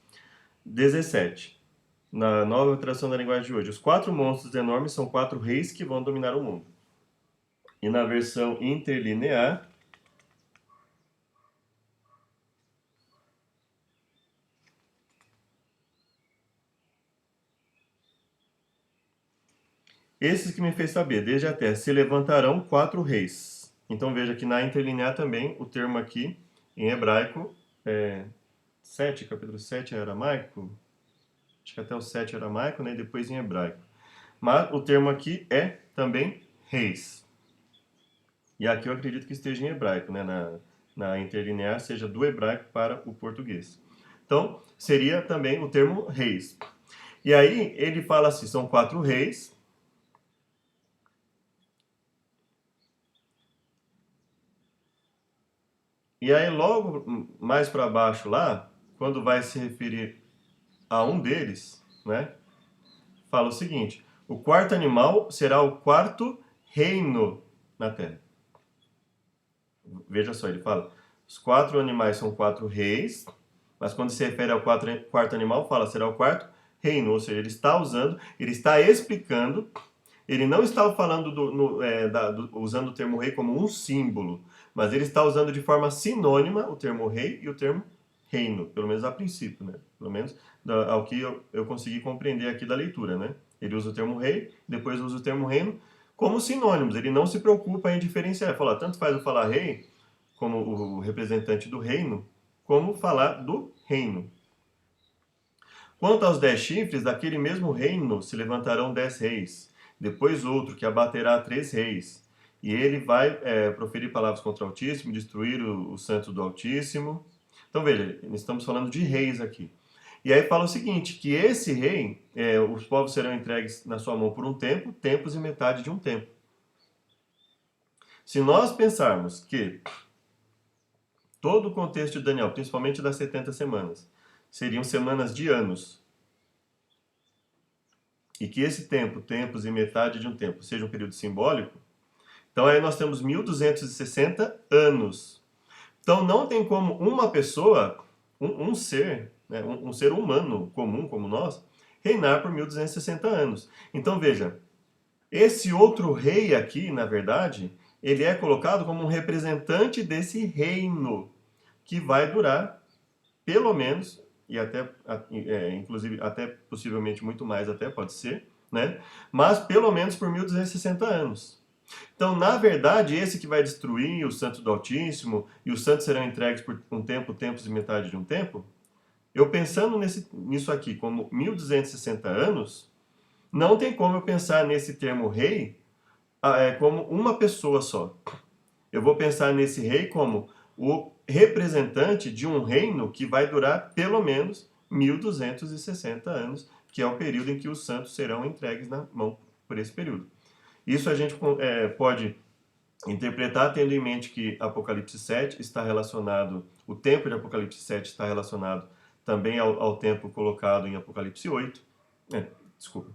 17. Na nova tradução da linguagem de hoje. Os quatro monstros enormes são quatro reis que vão dominar o mundo. E na versão interlinear, esses que me fez saber, desde a terra, se levantarão quatro reis. Então veja que na interlinear também, o termo aqui, em hebraico, 7, capítulo 7 é aramaico? Acho que até o 7 é aramaico, né? E depois em hebraico. Mas o termo aqui é também reis. E aqui eu acredito que esteja em hebraico, né? Na interlinear, seja do hebraico para o português. Então, seria também o termo reis. E aí, ele fala assim, são quatro reis. E aí, logo mais para baixo lá, quando vai se referir a um deles, né? Fala o seguinte, o quarto animal será o quarto reino na terra. Veja só, ele fala, os quatro animais são quatro reis, mas quando se refere ao quarto animal, fala, será o quarto reino, ou seja, ele está explicando, ele não está falando usando o termo rei como um símbolo, mas ele está usando de forma sinônima o termo rei e o termo reino, pelo menos a princípio, né? Pelo menos ao que eu consegui compreender aqui da leitura, né? Ele usa o termo rei, depois usa o termo reino, como sinônimos, ele não se preocupa em diferenciar. Ele fala, tanto faz eu falar rei, como o representante do reino, como falar do reino. Quanto aos 10 chifres, daquele mesmo reino se levantarão 10 reis, depois outro que abaterá 3 reis, e ele vai proferir palavras contra o Altíssimo, destruir os santos do Altíssimo. Então veja, estamos falando de reis aqui. E aí fala o seguinte, que esse rei, os povos serão entregues na sua mão por um tempo, tempos e metade de um tempo. Se nós pensarmos que todo o contexto de Daniel, principalmente das 70 semanas, seriam semanas de anos, e que esse tempo, tempos e metade de um tempo, seja um período simbólico, então aí nós temos 1260 anos. Então não tem como uma pessoa, um ser, né, um ser humano comum como nós, reinar por 1260 anos. Então veja, esse outro rei aqui, na verdade, ele é colocado como um representante desse reino, que vai durar pelo menos, e até, inclusive, até possivelmente muito mais até, pode ser, né? Mas pelo menos por 1260 anos. Então, na verdade, esse que vai destruir o santo do Altíssimo e os santos serão entregues por um tempo, tempos e metade de um tempo, eu pensando nisso aqui como 1260 anos, não tem como eu pensar nesse termo rei como uma pessoa só. Eu vou pensar nesse rei como o representante de um reino que vai durar pelo menos 1260 anos, que é o período em que os santos serão entregues na mão por esse período. Isso a gente pode interpretar tendo em mente que Apocalipse 7 está relacionado, o tempo de Apocalipse 7 está relacionado também ao tempo colocado em Apocalipse 8, desculpa,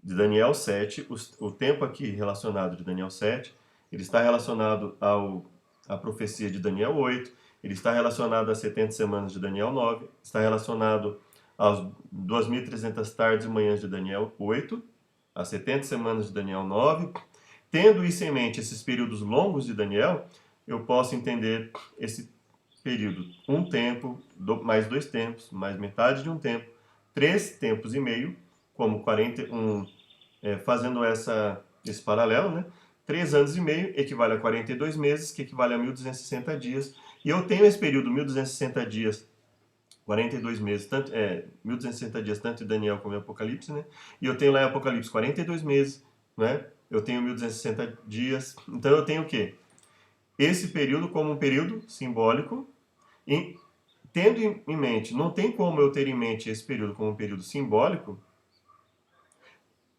de Daniel 7, o tempo aqui relacionado de Daniel 7, ele está relacionado à profecia de Daniel 8, ele está relacionado às 70 semanas de Daniel 9, está relacionado às 2.300 tardes e manhãs de Daniel 8, às 70 semanas de Daniel 9. Tendo isso em mente, esses períodos longos de Daniel, eu posso entender esse período, um tempo, mais 2 tempos, mais metade de um tempo, 3 tempos e meio, como 41, fazendo esse paralelo, né? 3 anos e meio equivale a 42 meses, que equivale a 1260 dias. E eu tenho esse período, 1260 dias, 42 meses, 1260 dias, tanto em Daniel como em Apocalipse, né? E eu tenho lá em Apocalipse 42 meses, né? Eu tenho 1260 dias. Então eu tenho o quê? Esse período como um período simbólico, e tendo em mente, não tem como eu ter em mente esse período como um período simbólico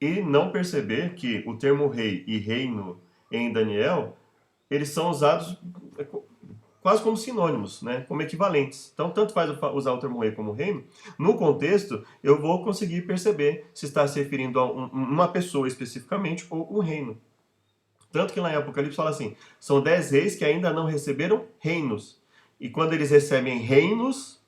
e não perceber que o termo rei e reino em Daniel, eles são usados quase como sinônimos, né? Como equivalentes. Então, tanto faz usar o termo rei como reino, no contexto, eu vou conseguir perceber se está se referindo a uma pessoa especificamente ou um reino. Tanto que lá em Apocalipse fala assim, são 10 reis que ainda não receberam reinos. E quando eles recebem reinos,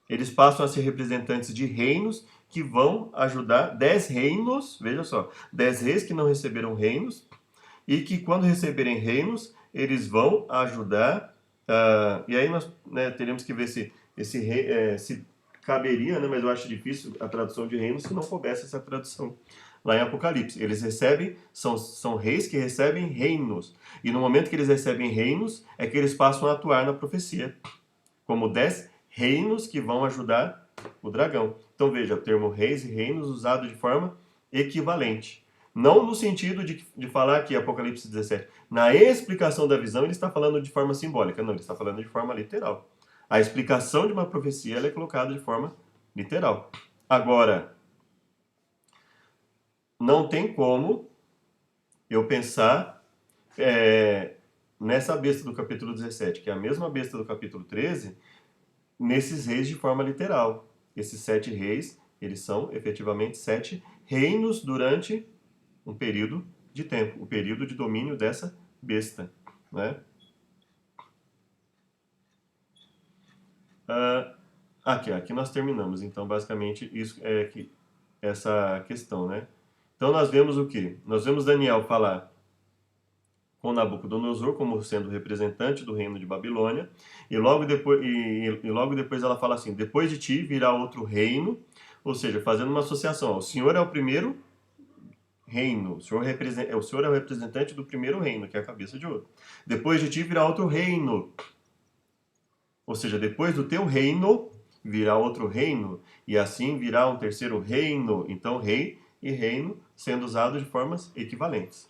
eles passam a ser representantes de reinos que vão ajudar 10 reinos, veja só, 10 reis que não receberam reinos, e que quando receberem reinos, eles vão ajudar, e aí nós teremos que ver se esse rei, se caberia, né, mas eu acho difícil a tradução de reinos se não coubesse essa tradução lá em Apocalipse. Eles recebem, são reis que recebem reinos, e no momento que eles recebem reinos, é que eles passam a atuar na profecia, como 10 reinos que vão ajudar o dragão. Então veja, o termo reis e reinos usado de forma equivalente. Não no sentido de falar que Apocalipse 17, na explicação da visão, ele está falando de forma simbólica. Não, ele está falando de forma literal. A explicação de uma profecia ela é colocada de forma literal. Agora, não tem como eu pensar nessa besta do capítulo 17, que é a mesma besta do capítulo 13, nesses reis de forma literal. Esses 7 reis, eles são efetivamente 7 reinos durante um período de tempo, o período de domínio dessa besta, né? Aqui nós terminamos, então basicamente isso essa questão, né? Então nós vemos o que? Nós vemos Daniel falar com Nabucodonosor como sendo representante do reino de Babilônia, e logo depois ela fala assim, depois de ti virá outro reino, ou seja, fazendo uma associação, o Senhor é o primeiro reino, o Senhor é o representante do primeiro reino, que é a cabeça de ouro. Depois de ti virá outro reino, ou seja, depois do teu reino virá outro reino, e assim virá um terceiro reino, então rei e reino sendo usados de formas equivalentes.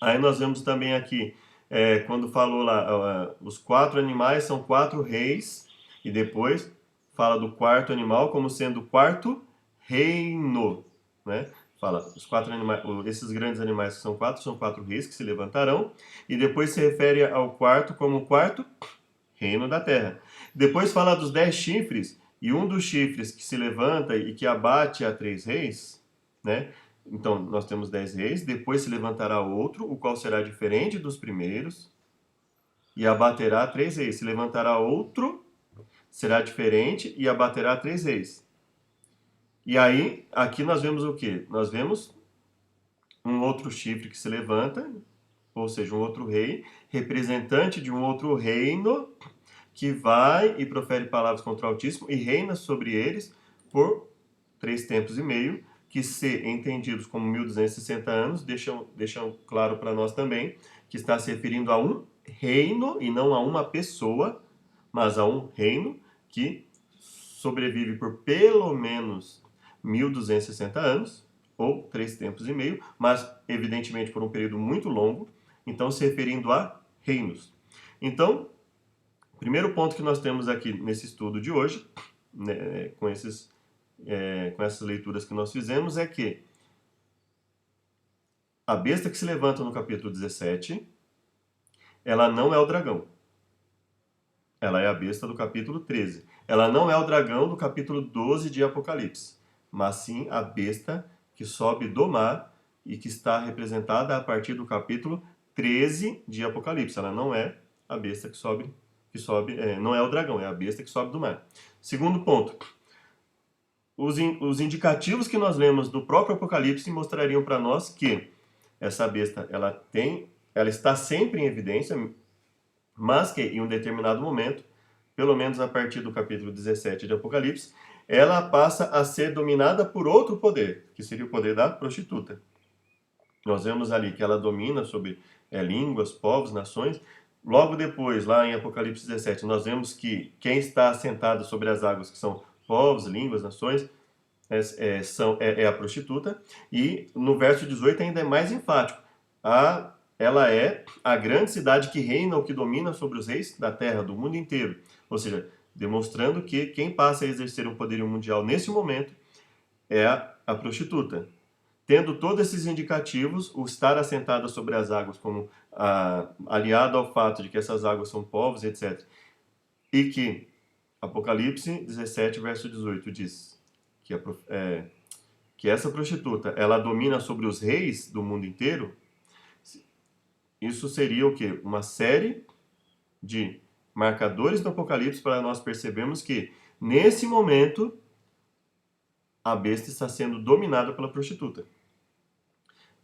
Aí nós vemos também aqui, quando falou lá, os 4 animais são 4 reis, e depois fala do quarto animal como sendo o quarto reino, né? Fala, os quatro animais, esses grandes animais que são quatro reis que se levantarão, e depois se refere ao quarto como o quarto reino da terra. Depois fala dos 10 chifres, e um dos chifres que se levanta e que abate a 3 reis, né? Então, nós temos 10 reis, depois se levantará outro, o qual será diferente dos primeiros, e abaterá 3 reis. Se levantará outro, será diferente, e abaterá 3 reis. E aí, aqui nós vemos o quê? Nós vemos um outro chifre que se levanta, ou seja, um outro rei, representante de um outro reino, que vai e profere palavras contra o Altíssimo e reina sobre eles por 3 tempos e meio, que, se entendidos como 1260 anos, deixam claro para nós também que está se referindo a um reino e não a uma pessoa, mas a um reino que sobrevive por pelo menos 1260 anos, ou 3 tempos e meio, mas evidentemente por um período muito longo, então se referindo a reinos. Então, o primeiro ponto que nós temos aqui nesse estudo de hoje, né, com essas leituras que nós fizemos, é que a besta que se levanta no capítulo 17, ela não é o dragão. Ela é a besta do capítulo 13. Ela não é o dragão do capítulo 12 de Apocalipse, mas sim a besta que sobe do mar e que está representada a partir do capítulo 13 de Apocalipse. Ela não é a besta que sobe, não é o dragão, é a besta que sobe do mar. Segundo ponto, os indicativos que nós lemos do próprio Apocalipse mostrariam para nós que essa besta ela está sempre em evidência, mas que em um determinado momento, pelo menos a partir do capítulo 17 de Apocalipse, ela passa a ser dominada por outro poder, que seria o poder da prostituta. Nós vemos ali que ela domina sobre línguas, povos, nações. Logo depois, lá em Apocalipse 17, nós vemos que quem está assentado sobre as águas, que são povos, línguas, nações, é a prostituta. E no verso 18 ainda é mais enfático. Ela é a grande cidade que reina ou que domina sobre os reis da terra, do mundo inteiro. Ou seja, demonstrando que quem passa a exercer um poderio mundial nesse momento é a prostituta. Tendo todos esses indicativos, o estar assentada sobre as águas como aliado ao fato de que essas águas são povos, etc. E que Apocalipse 17, verso 18 diz que essa prostituta, ela domina sobre os reis do mundo inteiro. Isso seria o quê? Uma série de marcadores do Apocalipse para nós percebermos que, nesse momento, a besta está sendo dominada pela prostituta.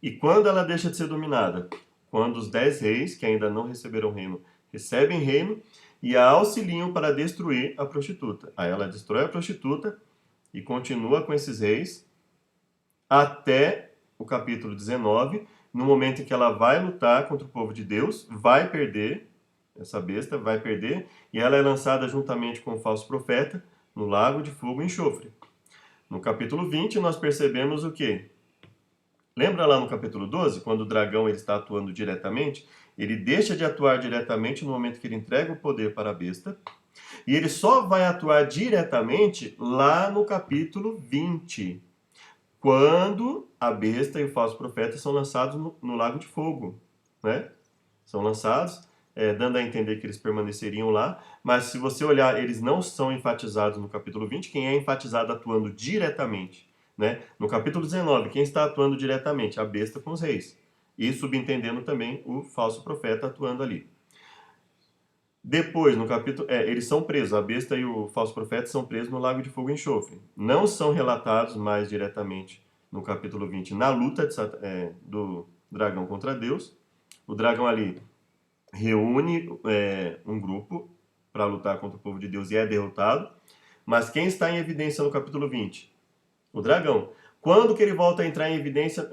E quando ela deixa de ser dominada? Quando os 10 reis, que ainda não receberam reino, recebem reino e a auxiliam para destruir a prostituta. Aí ela destrói a prostituta e continua com esses reis até o capítulo 19, no momento em que ela vai lutar contra o povo de Deus, vai perder, essa besta vai perder, e ela é lançada juntamente com o falso profeta no lago de fogo e enxofre. No capítulo 20, nós percebemos o quê? Lembra lá no capítulo 12, quando o dragão ele está atuando diretamente? Ele deixa de atuar diretamente no momento que ele entrega o poder para a besta, e ele só vai atuar diretamente lá no capítulo 20, quando a besta e o falso profeta são lançados no lago de fogo, né? São lançados, dando a entender que eles permaneceriam lá, mas se você olhar, eles não são enfatizados no capítulo 20, quem é enfatizado atuando diretamente, né? No capítulo 19, quem está atuando diretamente? A besta com os reis, e subentendendo também o falso profeta atuando ali. Depois, no capítulo, eles são presos, a besta e o falso profeta são presos no lago de fogo e enxofre. Não são relatados mais diretamente no capítulo 20 na luta do dragão contra Deus. O dragão ali reúne um grupo para lutar contra o povo de Deus e é derrotado. Mas quem está em evidência no capítulo 20? O dragão. Quando que ele volta a entrar em evidência?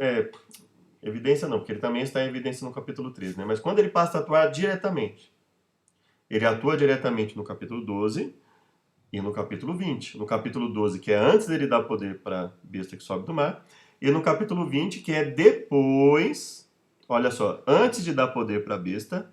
Evidência não, porque ele também está em evidência no capítulo 13, né? Mas quando ele passa a atuar diretamente? Ele atua diretamente no capítulo 12 e no capítulo 20. No capítulo 12, que é antes dele dar poder para a besta que sobe do mar, e no capítulo 20, que é depois, olha só, antes de dar poder para a besta,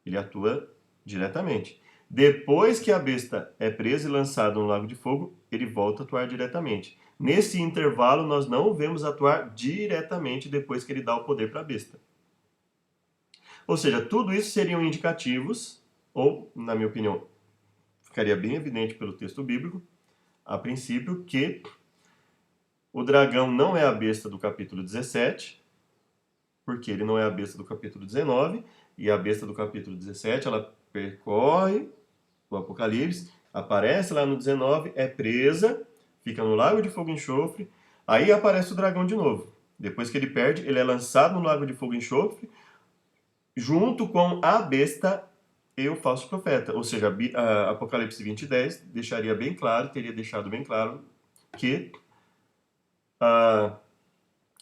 ele atua diretamente. Depois que a besta é presa e lançada no lago de fogo, ele volta a atuar diretamente. Nesse intervalo, nós não o vemos atuar diretamente depois que ele dá o poder para a besta. Ou seja, tudo isso seriam indicativos, ou, na minha opinião, ficaria bem evidente pelo texto bíblico, a princípio, que o dragão não é a besta do capítulo 17, porque ele não é a besta do capítulo 19, e a besta do capítulo 17, ela percorre o Apocalipse, aparece lá no 19, é presa, fica no lago de fogo e enxofre, aí aparece o dragão de novo. Depois que ele perde, ele é lançado no lago de fogo e enxofre, junto com a besta e o falso profeta. Ou seja, Apocalipse 20:10 deixaria bem claro, teria deixado bem claro que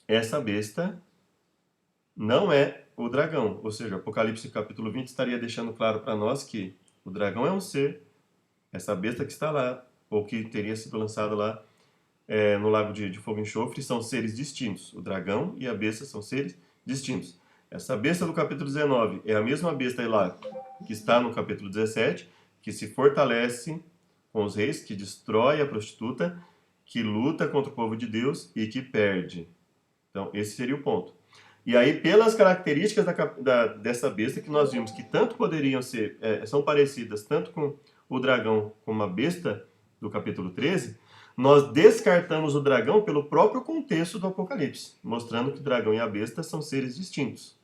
essa besta não é o dragão. Ou seja, Apocalipse capítulo 20 estaria deixando claro para nós que o dragão é um ser, essa besta que está lá, ou que teria sido lançada lá no lago de fogo e enxofre, são seres distintos. O dragão e a besta são seres distintos. Essa besta do capítulo 19 é a mesma besta lá que está no capítulo 17, que se fortalece com os reis, que destrói a prostituta, que luta contra o povo de Deus e que perde. Então, esse seria o ponto. E aí, pelas características dessa besta, que nós vimos que tanto poderiam ser, são parecidas tanto com o dragão como a besta do capítulo 13, nós descartamos o dragão pelo próprio contexto do Apocalipse, mostrando que o dragão e a besta são seres distintos.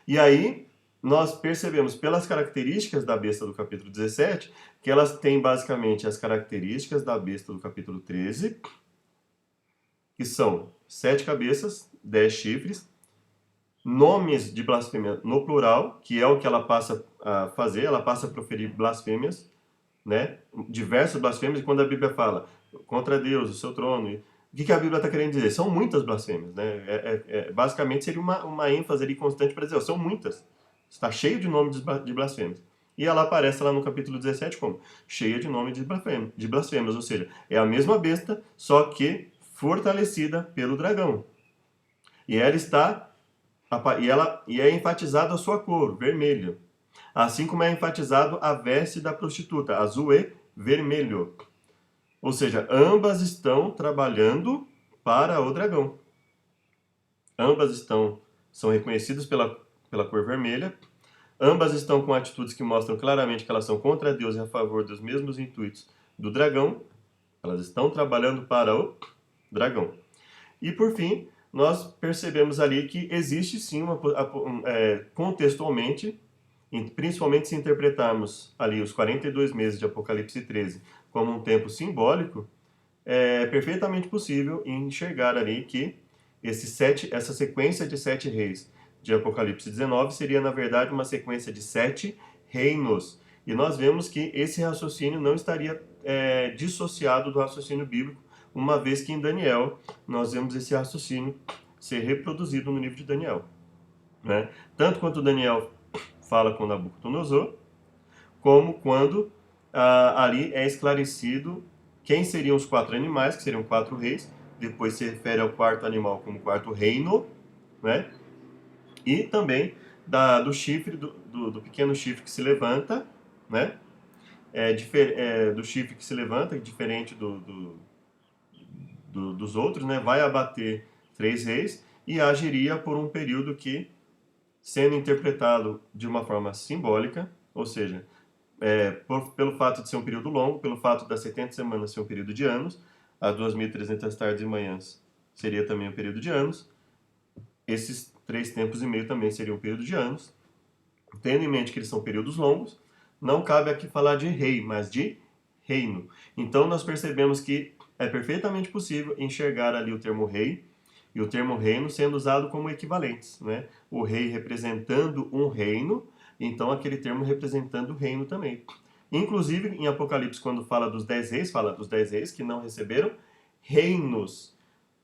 E aí, nós percebemos pelas características da besta do capítulo 17, que elas têm basicamente as características da besta do capítulo 13, que são 7 cabeças, 10 chifres, nomes de blasfêmia no plural, que é o que ela passa a fazer, ela passa a proferir blasfêmias, né? Diversas blasfêmias, e quando a Bíblia fala contra Deus, o seu trono, o que a Bíblia está querendo dizer? São muitas blasfêmias, né? Basicamente seria uma ênfase ali constante para dizer, são muitas. Está cheio de nomes de blasfêmias. E ela aparece lá no capítulo 17 como cheia de nomes de blasfêmias, ou seja, é a mesma besta, só que fortalecida pelo dragão. E ela está e é enfatizado a sua cor, vermelho. Assim como é enfatizado a veste da prostituta, azul e vermelho. Ou seja, ambas estão trabalhando para o dragão. Ambas são reconhecidas pela cor vermelha. Ambas estão com atitudes que mostram claramente que elas são contra Deus e a favor dos mesmos intuitos do dragão. Elas estão trabalhando para o dragão. E por fim, nós percebemos ali que existe sim, contextualmente, principalmente se interpretarmos ali os 42 meses de Apocalipse 13 como um tempo simbólico, é perfeitamente possível enxergar ali que essa sequência de 7 reis de Apocalipse 19 seria, na verdade, uma sequência de 7 reinos. E nós vemos que esse raciocínio não estaria dissociado do raciocínio bíblico, uma vez que em Daniel nós vemos esse raciocínio ser reproduzido no livro de Daniel. Né? Tanto quanto Daniel fala com Nabucodonosor, como quando ali é esclarecido quem seriam os 4 animais, que seriam 4 reis, depois se refere ao 4º animal como 4º reino, né? E também do chifre, do pequeno chifre que se levanta, né? Do chifre que se levanta, diferente dos outros, né? Vai abater 3 reis e agiria por um período que, sendo interpretado de uma forma simbólica, ou seja, pelo fato de ser um período longo, pelo fato das 70 semanas ser um período de anos, as 2.300 tardes e manhãs seria também um período de anos, esses 3 tempos e meio também seriam um período de anos. Tendo em mente que eles são períodos longos, não cabe aqui falar de rei, mas de reino. Então nós percebemos que é perfeitamente possível enxergar ali o termo rei e o termo reino sendo usado como equivalentes, né? O rei representando um reino, então aquele termo representando o reino também. Inclusive, em Apocalipse, quando fala dos 10 reis, fala dos 10 reis que não receberam reinos.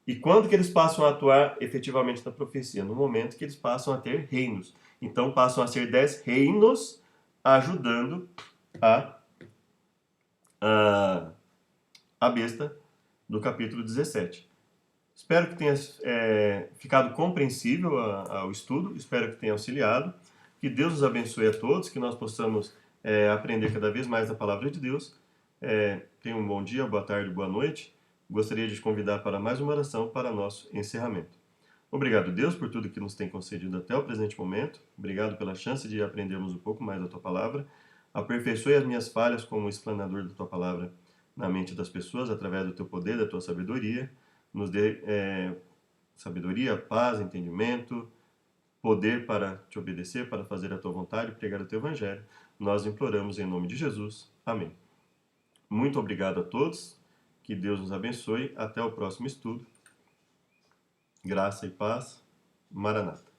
E quando que eles passam a atuar efetivamente na profecia? No momento que eles passam a ter reinos. Então passam a ser 10 reinos ajudando a besta do capítulo 17. Espero que tenha ficado compreensível ao estudo, espero que tenha auxiliado. Que Deus nos abençoe a todos, que nós possamos aprender cada vez mais a palavra de Deus. Tenha um bom dia, boa tarde, boa noite. Gostaria de te convidar para mais uma oração para nosso encerramento. Obrigado, Deus, por tudo que nos tem concedido até o presente momento. Obrigado pela chance de aprendermos um pouco mais da Tua Palavra. Aperfeiçoe as minhas falhas como explanador da Tua Palavra na mente das pessoas, através do Teu poder, da Tua sabedoria. Nos dê sabedoria, paz, entendimento, poder para te obedecer, para fazer a Tua vontade e pregar o Teu Evangelho. Nós imploramos em nome de Jesus. Amém. Muito obrigado a todos. Que Deus nos abençoe. Até o próximo estudo. Graça e paz. Maranata.